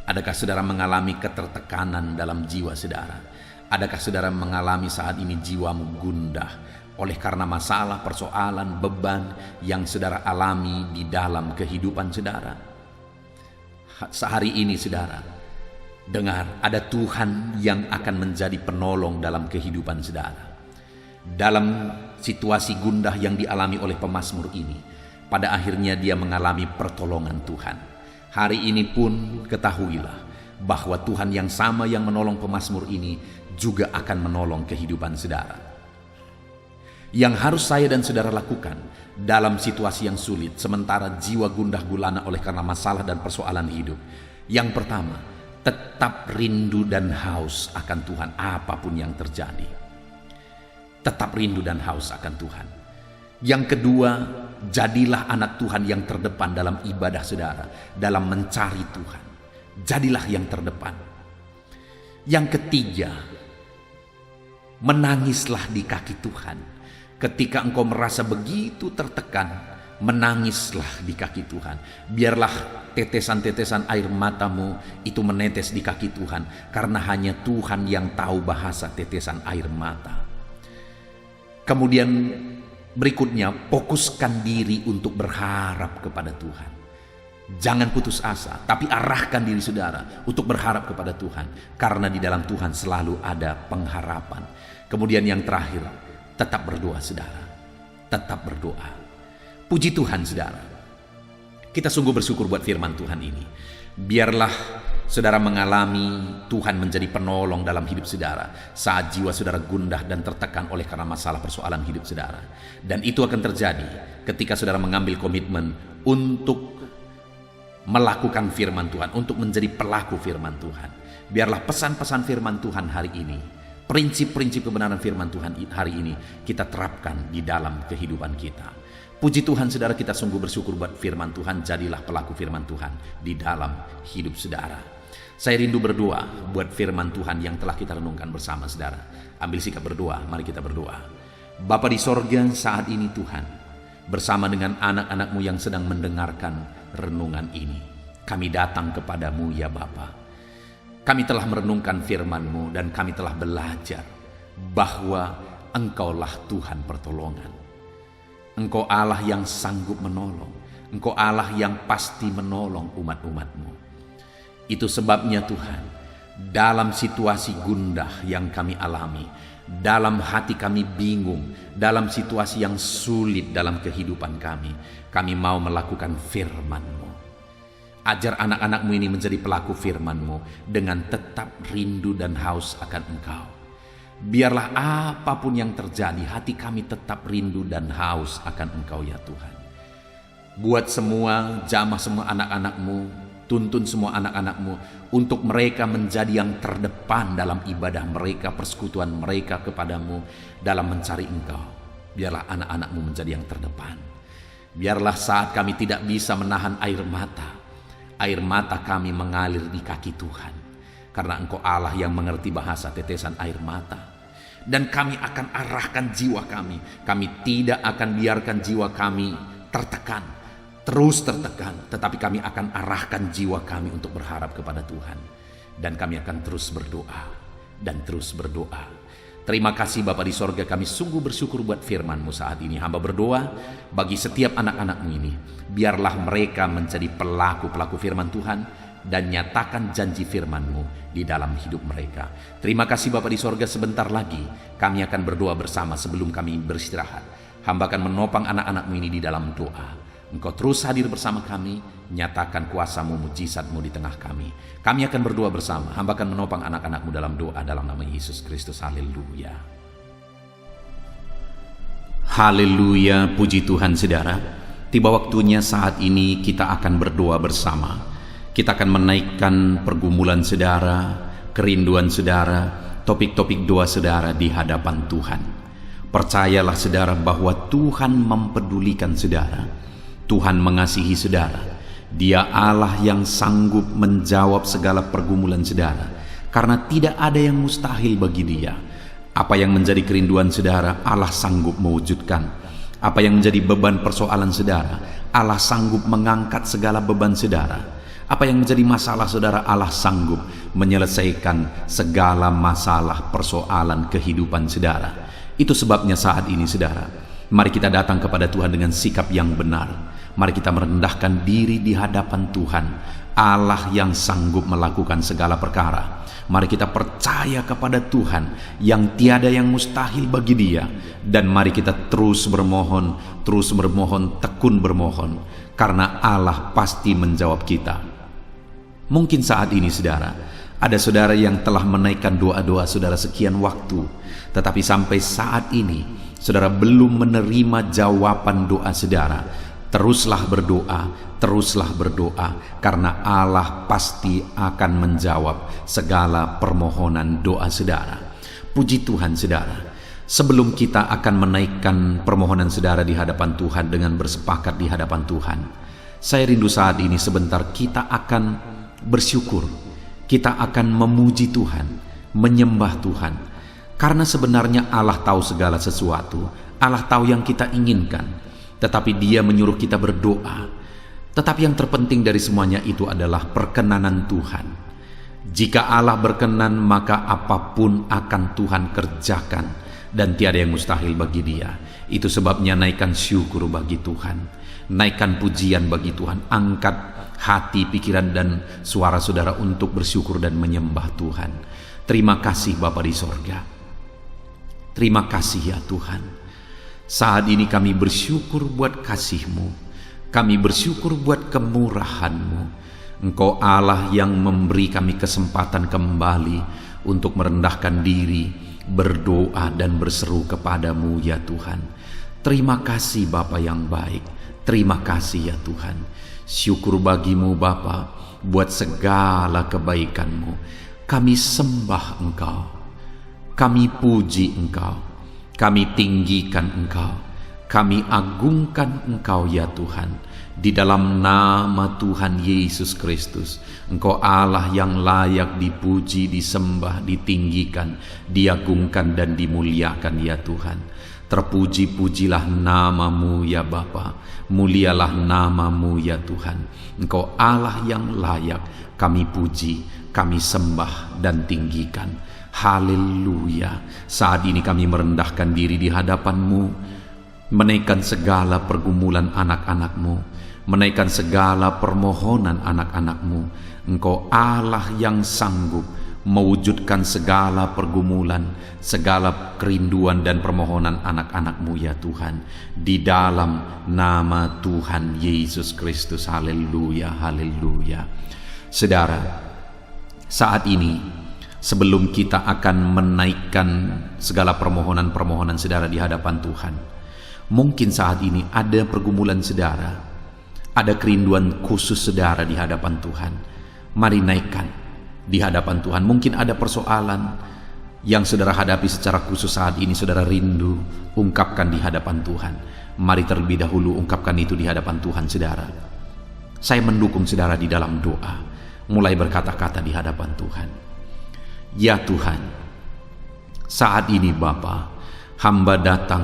Adakah saudara mengalami ketertekanan dalam jiwa saudara? Adakah saudara mengalami saat ini jiwamu gundah oleh karena masalah, persoalan, beban yang saudara alami di dalam kehidupan saudara? Sehari ini saudara, dengar, ada Tuhan yang akan menjadi penolong dalam kehidupan saudara. Dalam situasi gundah yang dialami oleh pemazmur ini, pada akhirnya dia mengalami pertolongan Tuhan. Hari ini pun ketahuilah bahwa Tuhan yang sama yang menolong pemazmur ini juga akan menolong kehidupan saudara. Yang harus saya dan saudara lakukan dalam situasi yang sulit, sementara jiwa gundah gulana oleh karena masalah dan persoalan hidup. Yang pertama, tetap rindu dan haus akan Tuhan apapun yang terjadi. Tetap rindu dan haus akan Tuhan. Yang kedua, jadilah anak Tuhan yang terdepan dalam ibadah saudara, dalam mencari Tuhan. Jadilah yang terdepan. Yang ketiga, menangislah di kaki Tuhan. Ketika engkau merasa begitu tertekan, menangislah di kaki Tuhan. Biarlah tetesan-tetesan air matamu itu menetes di kaki Tuhan, karena hanya Tuhan yang tahu bahasa tetesan air mata. Kemudian berikutnya, fokuskan diri untuk berharap kepada Tuhan. Jangan putus asa, tapi arahkan diri saudara untuk berharap kepada Tuhan, karena di dalam Tuhan selalu ada pengharapan. Kemudian yang terakhir, tetap berdoa saudara. Tetap berdoa. Puji Tuhan saudara. Kita sungguh bersyukur buat firman Tuhan ini. Biarlah saudara mengalami Tuhan menjadi penolong dalam hidup saudara saat jiwa saudara gundah dan tertekan oleh karena masalah persoalan hidup saudara. Dan itu akan terjadi ketika saudara mengambil komitmen untuk melakukan firman Tuhan, untuk menjadi pelaku firman Tuhan. Biarlah pesan-pesan firman Tuhan hari ini, prinsip-prinsip kebenaran firman Tuhan hari ini kita terapkan di dalam kehidupan kita. Puji Tuhan saudara, kita sungguh bersyukur buat firman Tuhan. Jadilah pelaku firman Tuhan di dalam hidup saudara. Saya rindu berdoa buat firman Tuhan yang telah kita renungkan bersama saudara. Ambil sikap berdoa, mari kita berdoa. Bapa di sorga, saat ini Tuhan, bersama dengan anak-anak-Mu yang sedang mendengarkan renungan ini, kami datang kepadamu ya Bapa. Kami telah merenungkan firman-Mu dan kami telah belajar bahwa Engkaulah Tuhan pertolongan. Engkau Allah yang sanggup menolong. Engkau Allah yang pasti menolong umat-umat-Mu. Itu sebabnya Tuhan, dalam situasi gundah yang kami alami, dalam hati kami bingung, dalam situasi yang sulit dalam kehidupan kami mau melakukan firman-Mu. Ajar anak-anak-Mu ini menjadi pelaku firman-Mu dengan tetap rindu dan haus akan Engkau. Biarlah apapun yang terjadi, hati kami tetap rindu dan haus akan Engkau ya Tuhan. Buat semua, jamah semua anak-anak-Mu, tuntun semua anak-anak-Mu untuk mereka menjadi yang terdepan dalam ibadah mereka, persekutuan mereka kepadamu dalam mencari Engkau. Biarlah anak-anak-Mu menjadi yang terdepan. Biarlah saat kami tidak bisa menahan air mata kami mengalir di kaki Tuhan. Karena Engkau Allah yang mengerti bahasa tetesan air mata. Dan kami akan arahkan jiwa kami. Kami tidak akan biarkan jiwa kami tertekan, terus tertekan. Tetapi kami akan arahkan jiwa kami untuk berharap kepada Tuhan. Dan kami akan terus berdoa dan terus berdoa. Terima kasih Bapa di sorga, kami sungguh bersyukur buat firman-Mu saat ini. Hamba berdoa bagi setiap anak-anak-Mu ini. Biarlah mereka menjadi pelaku-pelaku firman Tuhan dan nyatakan janji firman-Mu di dalam hidup mereka. Terima kasih Bapa di sorga, sebentar lagi kami akan berdoa bersama sebelum kami beristirahat. Hamba akan menopang anak-anak-Mu ini di dalam doa. Engkau terus hadir bersama kami, nyatakan kuasa-Mu, mujizat-Mu di tengah kami. Kami akan berdoa bersama. Hamba akan menopang anak-anak-Mu dalam doa dalam nama Yesus Kristus. Haleluya. Haleluya, puji Tuhan saudara. Tiba waktunya saat ini kita akan berdoa bersama. Kita akan menaikkan pergumulan saudara, kerinduan saudara, topik-topik doa saudara di hadapan Tuhan. Percayalah saudara bahwa Tuhan mempedulikan saudara. Tuhan mengasihi saudara. Dia Allah yang sanggup menjawab segala pergumulan saudara. Karena tidak ada yang mustahil bagi Dia. Apa yang menjadi kerinduan saudara, Allah sanggup mewujudkan. Apa yang menjadi beban persoalan saudara, Allah sanggup mengangkat segala beban saudara. Apa yang menjadi masalah saudara, Allah sanggup menyelesaikan segala masalah persoalan kehidupan saudara. Itu sebabnya saat ini saudara, mari kita datang kepada Tuhan dengan sikap yang benar. Mari kita merendahkan diri di hadapan Tuhan, Allah yang sanggup melakukan segala perkara. Mari kita percaya kepada Tuhan yang tiada yang mustahil bagi Dia. Dan mari kita terus bermohon, tekun bermohon. Karena Allah pasti menjawab kita. Mungkin saat ini saudara, ada saudara yang telah menaikkan doa-doa saudara sekian waktu. Tetapi sampai saat ini, saudara belum menerima jawaban doa saudara. Teruslah berdoa, karena Allah pasti akan menjawab segala permohonan doa saudara. Puji Tuhan saudara. Sebelum kita akan menaikkan permohonan saudara di hadapan Tuhan dengan bersepakat di hadapan Tuhan, saya rindu saat ini sebentar kita akan bersyukur. Kita akan memuji Tuhan, menyembah Tuhan. Karena sebenarnya Allah tahu segala sesuatu. Allah tahu yang kita inginkan. Tetapi Dia menyuruh kita berdoa. Tetapi yang terpenting dari semuanya itu adalah perkenanan Tuhan. Jika Allah berkenan, maka apapun akan Tuhan kerjakan. Dan tiada yang mustahil bagi Dia. Itu sebabnya naikkan syukur bagi Tuhan. Naikkan pujian bagi Tuhan. Angkat hati, pikiran, dan suara saudara untuk bersyukur dan menyembah Tuhan. Terima kasih Bapa di sorga. Terima kasih ya Tuhan. Saat ini kami bersyukur buat kasih-Mu. Kami bersyukur buat kemurahan-Mu. Engkau Allah yang memberi kami kesempatan kembali untuk merendahkan diri, berdoa dan berseru kepadamu ya Tuhan. Terima kasih Bapa yang baik. Terima kasih ya Tuhan. Syukur bagimu Bapa buat segala kebaikan-Mu. Kami sembah Engkau. Kami puji Engkau. Kami tinggikan Engkau, kami agungkan Engkau ya Tuhan. Di dalam nama Tuhan Yesus Kristus, Engkau Allah yang layak dipuji, disembah, ditinggikan, diagungkan dan dimuliakan ya Tuhan. Terpuji-pujilah nama-Mu ya Bapa, mulialah nama-Mu ya Tuhan. Engkau Allah yang layak kami puji, kami sembah dan tinggikan. Haleluya. Saat ini kami merendahkan diri di hadapan-Mu, menaikkan segala pergumulan anak-anak-Mu, menaikkan segala permohonan anak-anak-Mu. Engkau Allah yang sanggup mewujudkan segala pergumulan, segala kerinduan dan permohonan anak-anak-Mu ya Tuhan, di dalam nama Tuhan Yesus Kristus. Haleluya, haleluya. Saudara, saat ini sebelum kita akan menaikkan segala permohonan-permohonan saudara di hadapan Tuhan, mungkin saat ini ada pergumulan saudara, ada kerinduan khusus saudara di hadapan Tuhan. Mari naikkan di hadapan Tuhan. Mungkin ada persoalan yang saudara hadapi secara khusus saat ini, saudara rindu, ungkapkan di hadapan Tuhan. Mari terlebih dahulu ungkapkan itu di hadapan Tuhan saudara. Saya mendukung saudara di dalam doa, mulai berkata-kata di hadapan Tuhan. Ya Tuhan, saat ini Bapa, hamba datang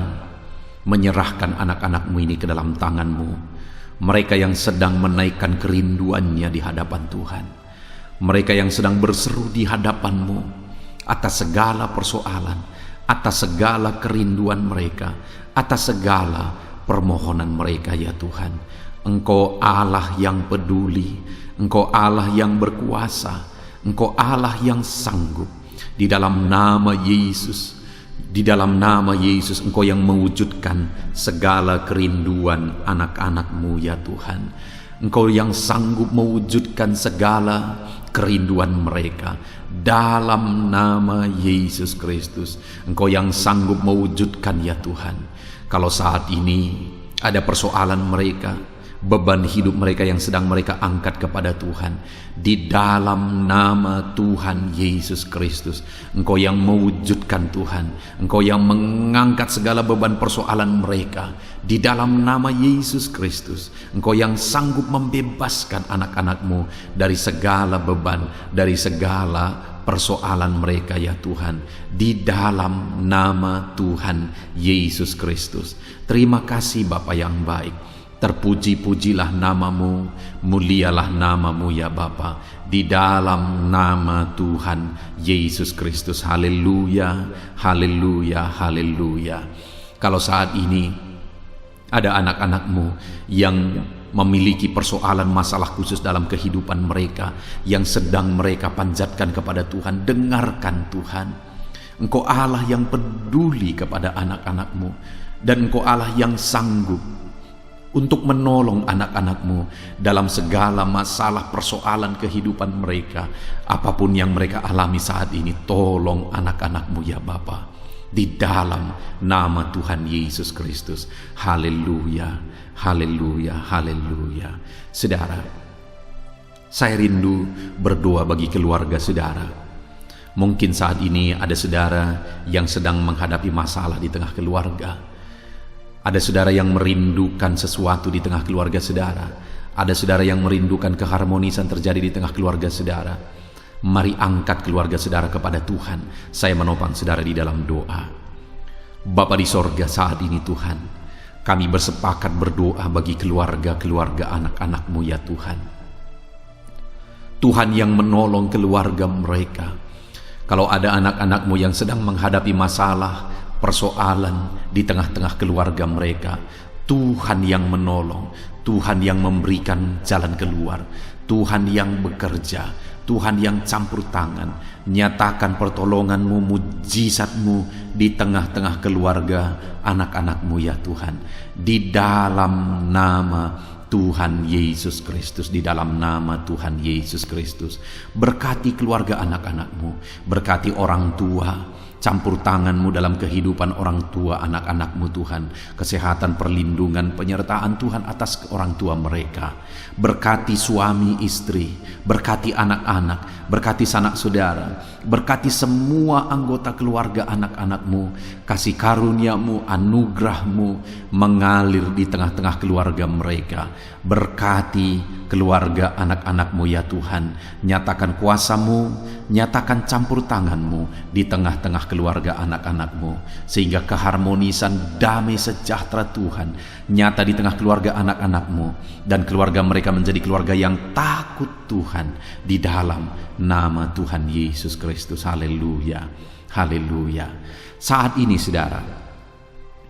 menyerahkan anak-anak-Mu ini ke dalam tangan-Mu. Mereka yang sedang menaikkan kerinduannya di hadapan Tuhan, mereka yang sedang berseru di hadapan-Mu atas segala persoalan, atas segala kerinduan mereka, atas segala permohonan mereka ya Tuhan. Engkau Allah yang peduli, Engkau Allah yang berkuasa, Engkau Allah yang sanggup. Di dalam nama Yesus, di dalam nama Yesus, Engkau yang mewujudkan segala kerinduan anak-anak-Mu ya Tuhan. Engkau yang sanggup mewujudkan segala kerinduan mereka dalam nama Yesus Kristus. Engkau yang sanggup mewujudkan ya Tuhan. Kalau saat ini ada persoalan mereka, beban hidup mereka yang sedang mereka angkat kepada Tuhan, di dalam nama Tuhan Yesus Kristus, Engkau yang mewujudkan Tuhan, Engkau yang mengangkat segala beban persoalan mereka, di dalam nama Yesus Kristus, Engkau yang sanggup membebaskan anak-anak-Mu dari segala beban, dari segala persoalan mereka ya Tuhan, di dalam nama Tuhan Yesus Kristus. Terima kasih Bapa yang baik. Terpuji-pujilah nama-Mu, mulialah nama-Mu ya Bapa, di dalam nama Tuhan Yesus Kristus. Haleluya, haleluya, haleluya. Kalau saat ini ada anak-anak-Mu yang memiliki persoalan masalah khusus dalam kehidupan mereka, yang sedang mereka panjatkan kepada Tuhan, dengarkan Tuhan. Engkau Allah yang peduli kepada anak-anak-Mu, dan Engkau Allah yang sanggup untuk menolong anak-anak-Mu dalam segala masalah persoalan kehidupan mereka. Apapun yang mereka alami saat ini, tolong anak-anak-Mu ya Bapa, di dalam nama Tuhan Yesus Kristus. Haleluya, haleluya, haleluya. Saudara, saya rindu berdoa bagi keluarga saudara. Mungkin saat ini ada saudara yang sedang menghadapi masalah di tengah keluarga. Ada saudara yang merindukan sesuatu di tengah keluarga saudara. Ada saudara yang merindukan keharmonisan terjadi di tengah keluarga saudara. Mari angkat keluarga saudara kepada Tuhan. Saya menopang saudara di dalam doa. Bapa di sorga, saat ini Tuhan, kami bersepakat berdoa bagi keluarga-keluarga anak-anak-Mu ya Tuhan. Tuhan yang menolong keluarga mereka. Kalau ada anak-anak-Mu yang sedang menghadapi masalah, persoalan di tengah-tengah keluarga mereka, Tuhan yang menolong, Tuhan yang memberikan jalan keluar, Tuhan yang bekerja, Tuhan yang campur tangan. Nyatakan pertolongan-Mu, mujizat-Mu di tengah-tengah keluarga anak-anak-Mu ya Tuhan, di dalam nama Tuhan Yesus Kristus, di dalam nama Tuhan Yesus Kristus. Berkati keluarga anak-anak-Mu, berkati orang tua, campur tangan-Mu dalam kehidupan orang tua anak-anak-Mu Tuhan. Kesehatan, perlindungan, penyertaan Tuhan atas orang tua mereka. Berkati suami istri, berkati anak-anak, berkati sanak saudara, berkati semua anggota keluarga anak-anak-Mu. Kasih karunia-Mu, anugerah-Mu mengalir di tengah-tengah keluarga mereka. Berkati keluarga anak-anak-Mu ya Tuhan. Nyatakan kuasa-Mu, nyatakan campur tangan-Mu di tengah-tengah keluarga anak-anak-Mu, sehingga keharmonisan, damai sejahtera Tuhan nyata di tengah keluarga anak-anak-Mu, dan keluarga mereka menjadi keluarga yang takut Tuhan, di dalam nama Tuhan Yesus Kristus. Haleluya, haleluya. Saat ini saudara,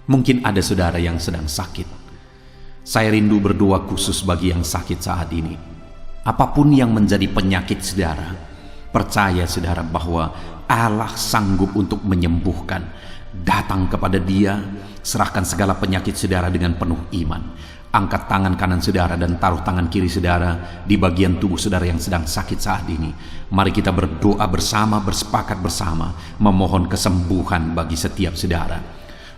mungkin ada saudara yang sedang sakit. Saya rindu berdoa khusus bagi yang sakit saat ini. Apapun yang menjadi penyakit saudara, Percaya saudara bahwa Allah sanggup untuk menyembuhkan. Datang kepada Dia, serahkan segala penyakit saudara dengan penuh iman. Angkat tangan kanan saudara dan taruh tangan kiri saudara di bagian tubuh saudara yang sedang sakit saat ini. Mari kita berdoa bersama, bersepakat bersama, memohon kesembuhan bagi setiap saudara.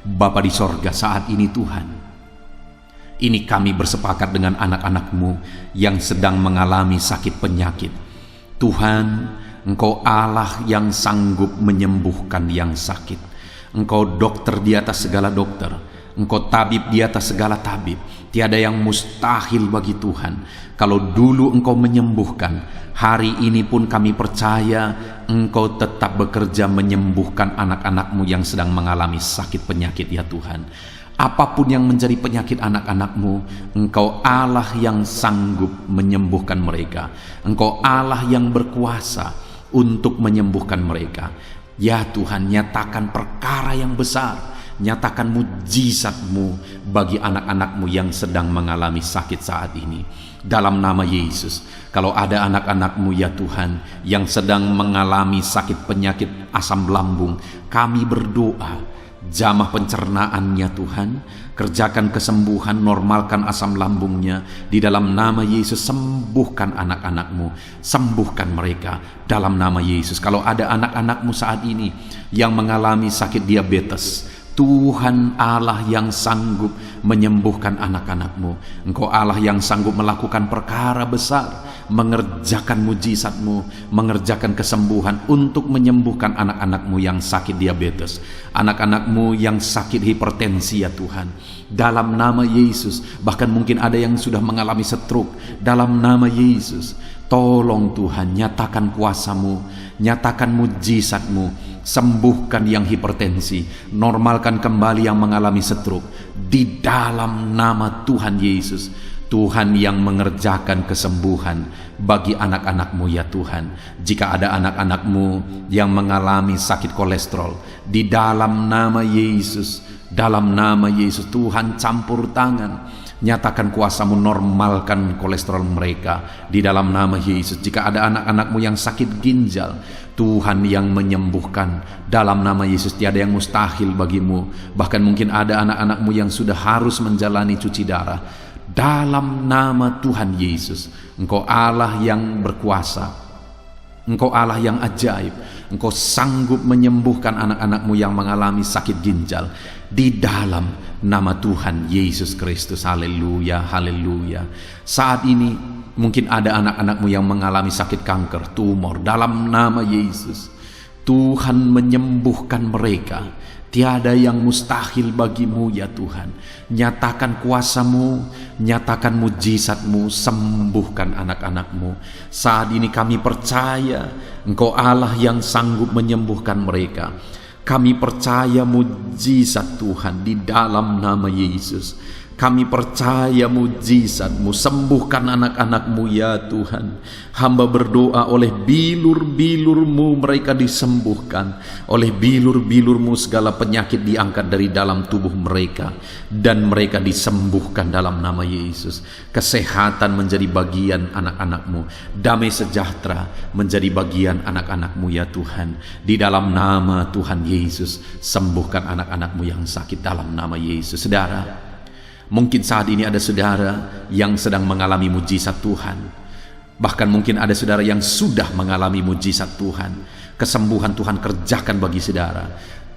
Bapa di sorga, saat ini Tuhan, ini kami bersepakat dengan anak-anak-Mu yang sedang mengalami sakit penyakit. Tuhan, Engkau Allah yang sanggup menyembuhkan yang sakit. Engkau dokter di atas segala dokter. Engkau tabib di atas segala tabib. Tiada yang mustahil bagi Tuhan. Kalau dulu Engkau menyembuhkan, hari ini pun kami percaya Engkau tetap bekerja menyembuhkan anak-anak-Mu yang sedang mengalami sakit penyakit ya Tuhan. Apapun yang menjadi penyakit anak-anak-Mu, Engkau Allah yang sanggup menyembuhkan mereka. Engkau Allah yang berkuasa untuk menyembuhkan mereka. Ya Tuhan, nyatakan perkara yang besar, nyatakan mujizat-Mu bagi anak-anak-Mu yang sedang mengalami sakit saat ini. Dalam nama Yesus, kalau ada anak-anak-Mu ya Tuhan yang sedang mengalami sakit penyakit asam lambung, kami berdoa, jamah pencernaannya Tuhan, kerjakan kesembuhan, normalkan asam lambungnya. Di dalam nama Yesus, sembuhkan anak-anak-Mu, sembuhkan mereka dalam nama Yesus. Kalau ada anak-anak-Mu saat ini yang mengalami sakit diabetes, Tuhan Allah yang sanggup menyembuhkan anak-anak-Mu. Engkau Allah yang sanggup melakukan perkara besar, mengerjakan mujizat-Mu, mengerjakan kesembuhan untuk menyembuhkan anak-anak-Mu yang sakit diabetes, anak-anak-Mu yang sakit hipertensi ya Tuhan. Dalam nama Yesus, bahkan mungkin ada yang sudah mengalami stroke. Dalam nama Yesus, tolong Tuhan, nyatakan kuasa-Mu, nyatakan mujizat-Mu, sembuhkan yang hipertensi, normalkan kembali yang mengalami stroke. Di dalam nama Tuhan Yesus, Tuhan yang mengerjakan kesembuhan bagi anak-anak-Mu ya Tuhan. Jika ada anak-anak-Mu yang mengalami sakit kolesterol, di dalam nama Yesus, dalam nama Yesus, Tuhan campur tangan, nyatakan kuasa-Mu, normalkan kolesterol mereka di dalam nama Yesus. Jika ada anak-anak-Mu yang sakit ginjal, Tuhan yang menyembuhkan dalam nama Yesus. Tiada yang mustahil bagi-Mu. Bahkan mungkin ada anak-anak-Mu yang sudah harus menjalani cuci darah. Dalam nama Tuhan Yesus, Engkau Allah yang berkuasa, Engkau Allah yang ajaib. Engkau sanggup menyembuhkan anak-anak-Mu yang mengalami sakit ginjal di dalam nama Tuhan Yesus Kristus. Haleluya, haleluya. Saat ini mungkin ada anak-anak-Mu yang mengalami sakit kanker, tumor. Dalam nama Yesus, Tuhan menyembuhkan mereka. Tiada yang mustahil bagi-Mu ya Tuhan. Nyatakan kuasa-Mu, nyatakan mujizat-Mu, sembuhkan anak-anak-Mu. Saat ini kami percaya Engkau Allah yang sanggup menyembuhkan mereka. Kami percaya mujizat Tuhan di dalam nama Yesus. Kami percaya mujizat-Mu, sembuhkan anak-anak-Mu ya Tuhan. Hamba berdoa oleh bilur-bilur-Mu mereka disembuhkan. Oleh bilur-bilur-Mu segala penyakit diangkat dari dalam tubuh mereka, dan mereka disembuhkan dalam nama Yesus. Kesehatan menjadi bagian anak-anak-Mu, damai sejahtera menjadi bagian anak-anak-Mu ya Tuhan. Di dalam nama Tuhan Yesus, sembuhkan anak-anak-Mu yang sakit dalam nama Yesus. Saudara, mungkin saat ini ada saudara yang sedang mengalami mujizat Tuhan. Bahkan mungkin ada saudara yang sudah mengalami mujizat Tuhan. Kesembuhan Tuhan kerjakan bagi saudara.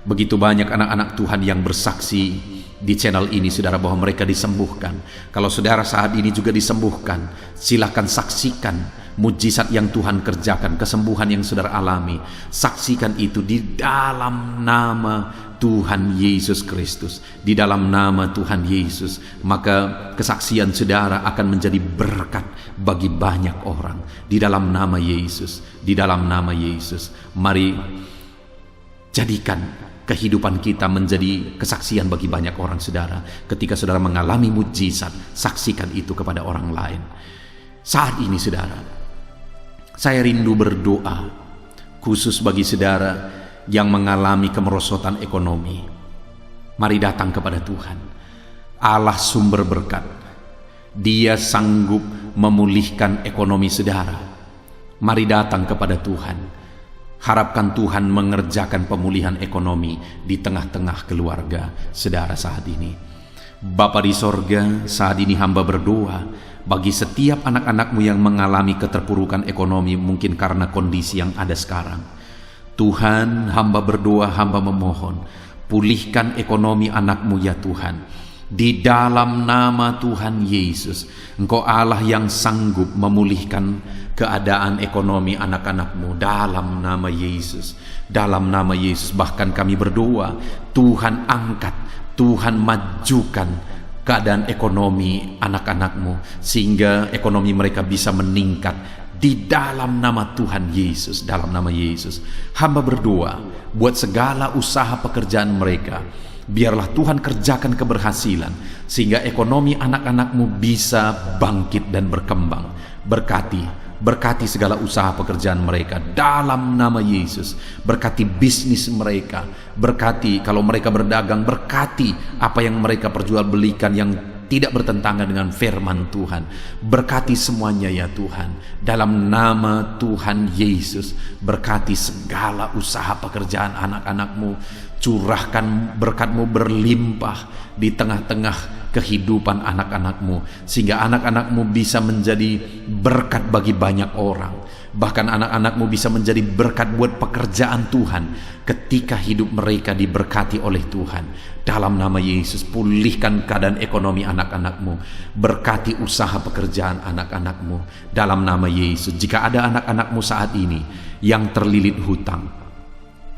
Begitu banyak anak-anak Tuhan yang bersaksi di channel ini saudara bahwa mereka disembuhkan. Kalau saudara saat ini juga disembuhkan, silakan saksikan mujizat yang Tuhan kerjakan, kesembuhan yang saudara alami. Saksikan itu di dalam nama Tuhan Yesus Kristus. Di dalam nama Tuhan Yesus, maka kesaksian saudara akan menjadi berkat bagi banyak orang. Di dalam nama Yesus, di dalam nama Yesus. Mari jadikan kehidupan kita menjadi kesaksian bagi banyak orang saudara. Ketika saudara mengalami mujizat, saksikan itu kepada orang lain. Saat ini saudara, saya rindu berdoa khusus bagi saudara yang mengalami kemerosotan ekonomi. Mari datang kepada Tuhan, Allah sumber berkat. Dia sanggup memulihkan ekonomi saudara. Mari datang kepada Tuhan. Harapkan Tuhan mengerjakan pemulihan ekonomi di tengah-tengah keluarga saudara saat ini. Bapa di sorga, saat ini hamba berdoa bagi setiap anak-anakmu yang mengalami keterpurukan ekonomi mungkin karena kondisi yang ada sekarang. Tuhan, hamba berdoa, hamba memohon, pulihkan ekonomi anakmu ya Tuhan. Di dalam nama Tuhan Yesus, Engkau Allah yang sanggup memulihkan keadaan ekonomi anak-anakmu dalam nama Yesus. Dalam nama Yesus, bahkan kami berdoa, Tuhan angkat, Tuhan majukan keadaan ekonomi anak-anakmu sehingga ekonomi mereka bisa meningkat di dalam nama Tuhan Yesus. Dalam nama Yesus, hamba berdoa buat segala usaha pekerjaan mereka. Biarlah Tuhan kerjakan keberhasilan sehingga ekonomi anak-anakmu bisa bangkit dan berkembang. Berkati segala usaha pekerjaan mereka dalam nama Yesus. Berkati bisnis mereka, berkati kalau mereka berdagang, berkati apa yang mereka perjualbelikan yang tidak bertentangan dengan firman Tuhan. Berkati semuanya ya Tuhan. Dalam nama Tuhan Yesus, berkati segala usaha pekerjaan anak-anakmu. Curahkan berkat-Mu berlimpah di tengah-tengah kehidupan anak-anakmu sehingga anak-anakmu bisa menjadi berkat bagi banyak orang. Bahkan anak-anakmu bisa menjadi berkat buat pekerjaan Tuhan ketika hidup mereka diberkati oleh Tuhan. Dalam nama Yesus, pulihkan keadaan ekonomi anak-anakmu. Berkati usaha pekerjaan anak-anakmu dalam nama Yesus. Jika ada anak-anakmu saat ini yang terlilit hutang,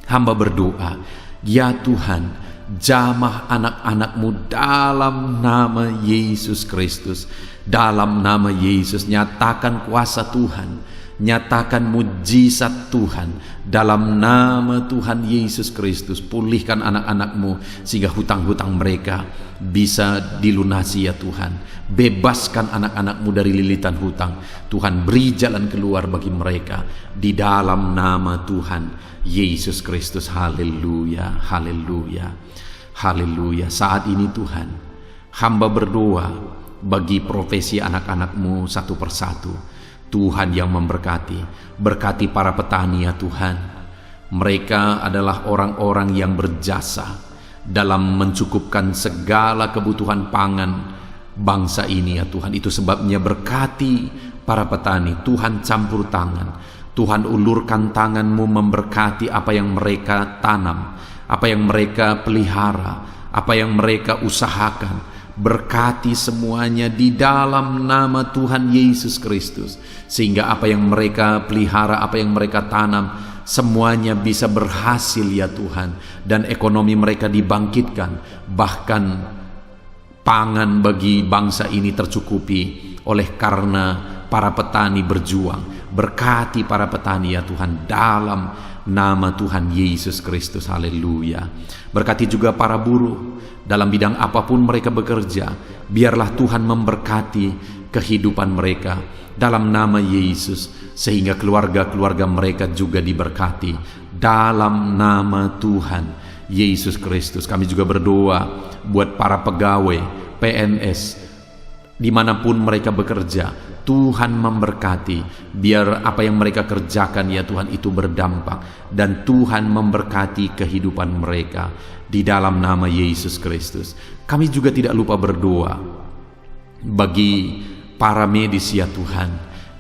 hamba berdoa, ya Tuhan, jamah anak-anakmu dalam nama Yesus Kristus. Dalam nama Yesus, nyatakan kuasa Tuhan, nyatakan mujizat Tuhan. Dalam nama Tuhan Yesus Kristus, pulihkan anak-anakmu sehingga hutang-hutang mereka bisa dilunasi ya Tuhan. Bebaskan anak-anakmu dari lilitan hutang. Tuhan, beri jalan keluar bagi mereka di dalam nama Tuhan Yesus Kristus. Haleluya, haleluya, haleluya. Saat ini Tuhan, hamba berdoa bagi profesi anak-anakmu satu persatu. Tuhan yang memberkati, berkati para petani ya Tuhan. Mereka adalah orang-orang yang berjasa dalam mencukupkan segala kebutuhan pangan bangsa ini ya Tuhan. Itu sebabnya berkati para petani. Tuhan campur tangan, Tuhan ulurkan tangan-Mu memberkati apa yang mereka tanam, apa yang mereka pelihara, apa yang mereka usahakan. Berkati semuanya di dalam nama Tuhan Yesus Kristus, sehingga apa yang mereka pelihara, apa yang mereka tanam, semuanya bisa berhasil ya Tuhan, dan ekonomi mereka dibangkitkan. Bahkan pangan bagi bangsa ini tercukupi oleh karena para petani berjuang. Berkati para petani ya Tuhan dalam nama Tuhan Yesus Kristus. Haleluya. Berkati juga para buruh dalam bidang apapun mereka bekerja. Biarlah Tuhan memberkati kehidupan mereka dalam nama Yesus, sehingga keluarga-keluarga mereka juga diberkati dalam nama Tuhan Yesus Kristus. Kami juga berdoa buat para pegawai PNS dimanapun mereka bekerja. Tuhan memberkati, biar apa yang mereka kerjakan ya Tuhan itu berdampak, dan Tuhan memberkati kehidupan mereka di dalam nama Yesus Kristus. Kami juga tidak lupa berdoa bagi para medis ya Tuhan,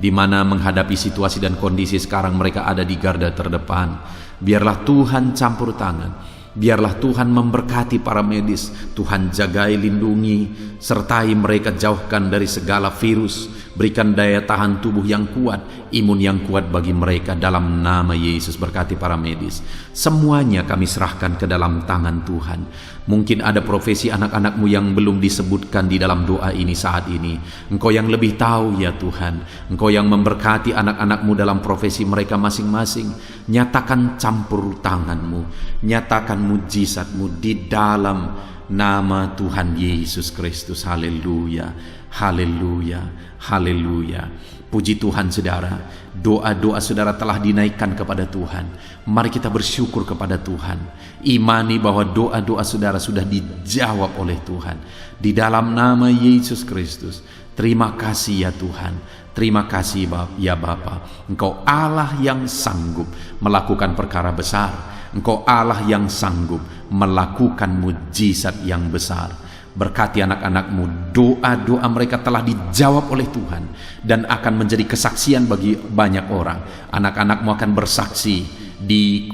di mana menghadapi situasi dan kondisi sekarang mereka ada di garda terdepan. Biarlah Tuhan campur tangan, biarlah Tuhan memberkati para medis. Tuhan jagai, lindungi, sertai mereka, jauhkan dari segala virus. Berikan daya tahan tubuh yang kuat, imun yang kuat bagi mereka dalam nama Yesus. Berkati para medis. Semuanya kami serahkan ke dalam tangan Tuhan. Mungkin ada profesi anak-anakmu yang belum disebutkan di dalam doa ini saat ini. Engkau yang lebih tahu ya Tuhan. Engkau yang memberkati anak-anakmu dalam profesi mereka masing-masing. Nyatakan campur tangan-Mu, nyatakan mujizat-Mu di dalam nama Tuhan Yesus Kristus. Haleluya, haleluya, haleluya. Puji Tuhan saudara, doa-doa saudara telah dinaikkan kepada Tuhan. Mari kita bersyukur kepada Tuhan. Imani bahwa doa-doa saudara sudah dijawab oleh Tuhan. Di dalam nama Yesus Kristus, Terima kasih ya Tuhan. Terima kasih ya Bapa. Engkau Allah yang sanggup melakukan perkara besar. Engkau Allah yang sanggup melakukan mujizat yang besar. Berkati anak-anak-Mu, doa-doa mereka telah dijawab oleh Tuhan dan akan menjadi kesaksian bagi banyak orang. Anak-anak-Mu akan bersaksi di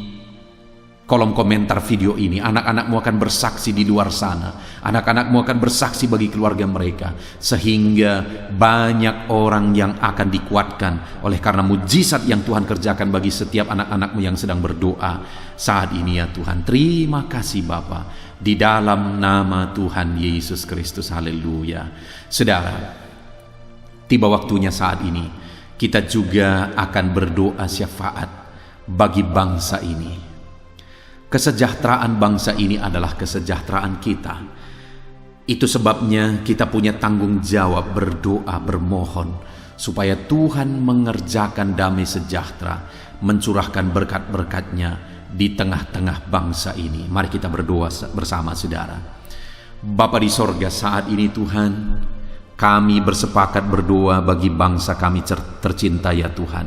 kolom komentar video ini. Anak-anak-Mu akan bersaksi di luar sana. Anak-anak-Mu akan bersaksi bagi keluarga mereka, sehingga banyak orang yang akan dikuatkan oleh karena mujizat yang Tuhan kerjakan bagi setiap anak-anak-Mu yang sedang berdoa saat ini ya Tuhan. Terima kasih Bapa, di dalam nama Tuhan Yesus Kristus. Haleluya. Saudara, tiba waktunya saat ini kita juga akan berdoa syafaat bagi bangsa ini. Kesejahteraan bangsa ini adalah kesejahteraan kita. Itu sebabnya kita punya tanggung jawab berdoa, bermohon supaya Tuhan mengerjakan damai sejahtera, mencurahkan berkat-berkat-Nya di tengah-tengah bangsa ini. Mari kita berdoa bersama saudara. Bapa di sorga, saat ini Tuhan, kami bersepakat berdoa bagi bangsa kami tercinta ya Tuhan.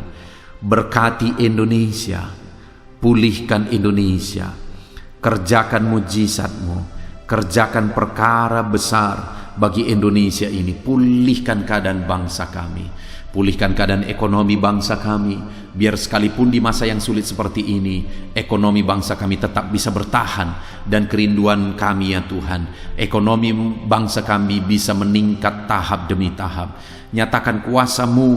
Berkati Indonesia, pulihkan Indonesia, kerjakan mujizat-Mu, kerjakan perkara besar bagi Indonesia ini. Pulihkan keadaan bangsa kami, pulihkan keadaan ekonomi bangsa kami, biar sekalipun di masa yang sulit seperti ini, ekonomi bangsa kami tetap bisa bertahan. Dan kerinduan kami ya Tuhan, ekonomi bangsa kami bisa meningkat tahap demi tahap. Nyatakan kuasa-Mu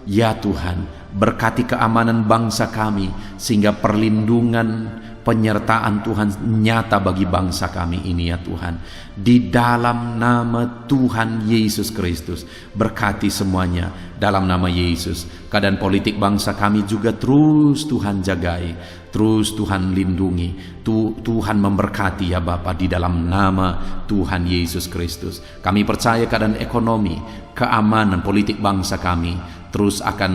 ya Tuhan, berkati keamanan bangsa kami, sehingga perlindungan, penyertaan Tuhan nyata bagi bangsa kami ini ya Tuhan. Di dalam nama Tuhan Yesus Kristus, berkati semuanya dalam nama Yesus. Keadaan politik bangsa kami juga terus Tuhan jagai, terus Tuhan lindungi, Tuhan memberkati ya Bapa, di dalam nama Tuhan Yesus Kristus. Kami percaya keadaan ekonomi, keamanan politik bangsa kami terus akan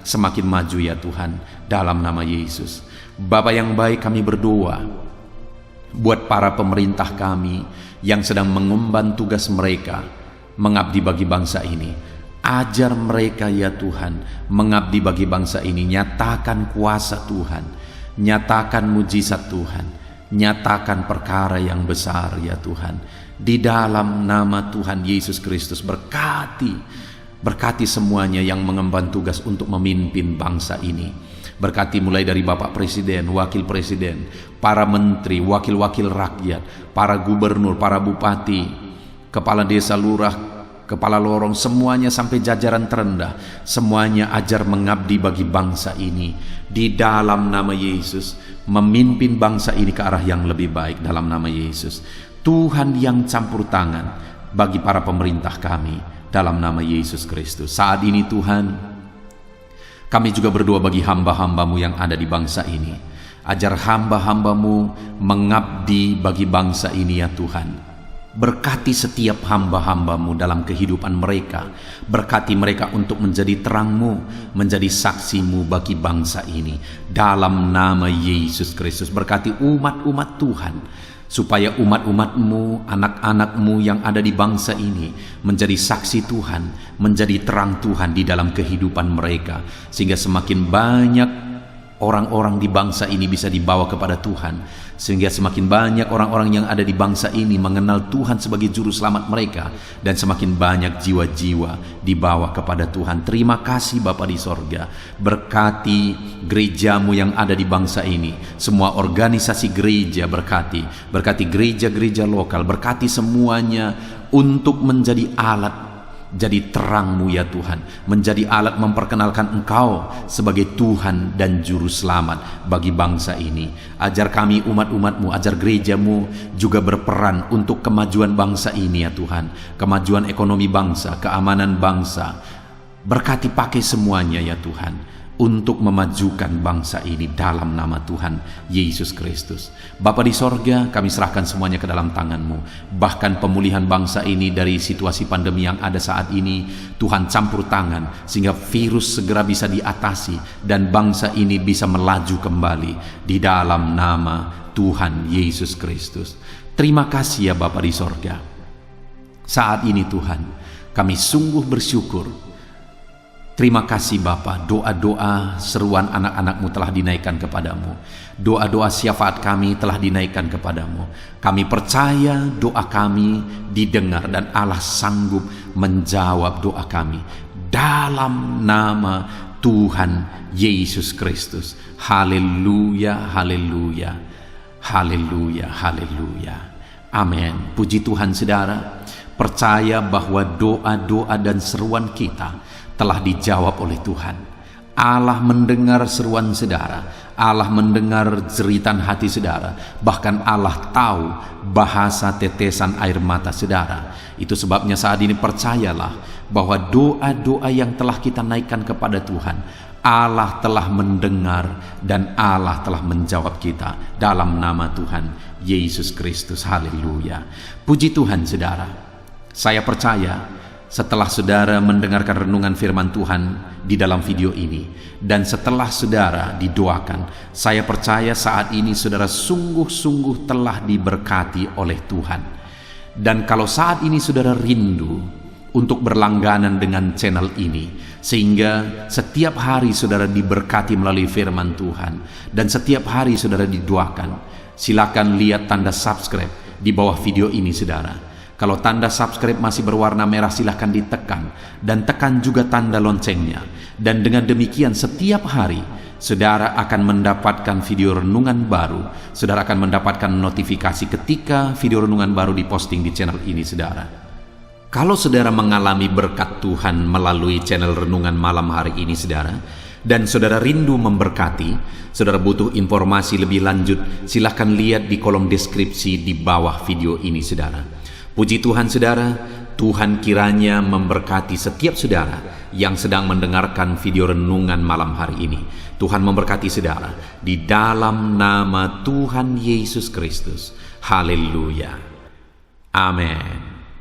semakin maju ya Tuhan, dalam nama Yesus. Bapa yang baik, kami berdoa buat para pemerintah kami yang sedang mengemban tugas mereka mengabdi bagi bangsa ini. Ajar mereka ya Tuhan mengabdi bagi bangsa ini. Nyatakan kuasa Tuhan, nyatakan mujizat Tuhan, nyatakan perkara yang besar ya Tuhan. Di dalam nama Tuhan Yesus Kristus, berkati semuanya yang mengemban tugas untuk memimpin bangsa ini. Berkati mulai dari Bapak Presiden, Wakil Presiden, para menteri, wakil-wakil rakyat, para gubernur, para bupati, kepala desa, lurah, kepala lorong, semuanya sampai jajaran terendah. Semuanya ajar mengabdi bagi bangsa ini. Di dalam nama Yesus, memimpin bangsa ini ke arah yang lebih baik dalam nama Yesus. Tuhan yang campur tangan bagi para pemerintah kami dalam nama Yesus Kristus. Saat ini Tuhan, kami juga berdoa bagi hamba-hamba-Mu yang ada di bangsa ini. Ajar hamba-hamba-Mu mengabdi bagi bangsa ini ya Tuhan. Berkati setiap hamba-hamba-Mu dalam kehidupan mereka. Berkati mereka untuk menjadi terang-Mu, menjadi saksi-Mu bagi bangsa ini. Dalam nama Yesus Kristus, berkati umat-umat Tuhan, supaya umat-umat-Mu, anak-anak-Mu yang ada di bangsa ini menjadi saksi Tuhan, menjadi terang Tuhan di dalam kehidupan mereka, sehingga semakin banyak orang-orang di bangsa ini bisa dibawa kepada Tuhan, sehingga semakin banyak orang-orang yang ada di bangsa ini mengenal Tuhan sebagai juru selamat mereka, dan semakin banyak jiwa-jiwa dibawa kepada Tuhan. Terima kasih Bapa di sorga. Berkati gereja-Mu yang ada di bangsa ini, semua organisasi gereja berkati gereja-gereja lokal, berkati semuanya untuk menjadi alat, jadi terang-Mu ya Tuhan, menjadi alat memperkenalkan Engkau sebagai Tuhan dan Juru Selamat bagi bangsa ini. Ajar kami umat-umat-Mu, ajar gereja-Mu juga berperan untuk kemajuan bangsa ini ya Tuhan, kemajuan ekonomi bangsa, keamanan bangsa. Berkati pakai semuanya ya Tuhan untuk memajukan bangsa ini dalam nama Tuhan Yesus Kristus. Bapa di sorga, kami serahkan semuanya ke dalam tangan-Mu. Bahkan pemulihan bangsa ini dari situasi pandemi yang ada saat ini, Tuhan campur tangan sehingga virus segera bisa diatasi dan bangsa ini bisa melaju kembali di dalam nama Tuhan Yesus Kristus. Terima kasih ya Bapa di sorga. Saat ini Tuhan, Kami sungguh bersyukur. Terima kasih Bapa, doa-doa seruan anak-anak-Mu telah dinaikkan kepadamu. Doa-doa syafaat kami telah dinaikkan kepadamu. Kami percaya doa kami didengar dan Allah sanggup menjawab doa kami. Dalam nama Tuhan Yesus Kristus. Haleluya, haleluya, haleluya, haleluya. Amin. Puji Tuhan saudara. Percaya bahwa doa-doa dan seruan kita telah dijawab oleh Tuhan. Allah mendengar seruan saudara, Allah mendengar jeritan hati saudara, bahkan Allah tahu bahasa tetesan air mata saudara. Itu sebabnya saat ini percayalah bahwa doa-doa yang telah kita naikkan kepada Tuhan, Allah telah mendengar dan Allah telah menjawab kita dalam nama Tuhan Yesus Kristus. Haleluya. Puji Tuhan saudara. Saya percaya setelah saudara mendengarkan renungan firman Tuhan di dalam video ini, dan setelah saudara didoakan, saya percaya saat ini saudara sungguh-sungguh telah diberkati oleh Tuhan. Dan kalau saat ini saudara rindu untuk berlangganan dengan channel ini, sehingga setiap hari saudara diberkati melalui firman Tuhan, dan setiap hari saudara didoakan, silakan lihat tanda subscribe di bawah video ini saudara. Kalau tanda subscribe masih berwarna merah, silahkan ditekan dan tekan juga tanda loncengnya. Dan dengan demikian setiap hari saudara akan mendapatkan video renungan baru. Saudara akan mendapatkan notifikasi ketika video renungan baru diposting di channel ini saudara. Kalau saudara mengalami berkat Tuhan melalui channel renungan malam hari ini saudara, dan saudara rindu memberkati, saudara butuh informasi lebih lanjut, silahkan lihat di kolom deskripsi di bawah video ini saudara. Puji Tuhan saudara, Tuhan kiranya memberkati setiap saudara yang sedang mendengarkan video renungan malam hari ini. Tuhan memberkati saudara di dalam nama Tuhan Yesus Kristus. Haleluya. Amin.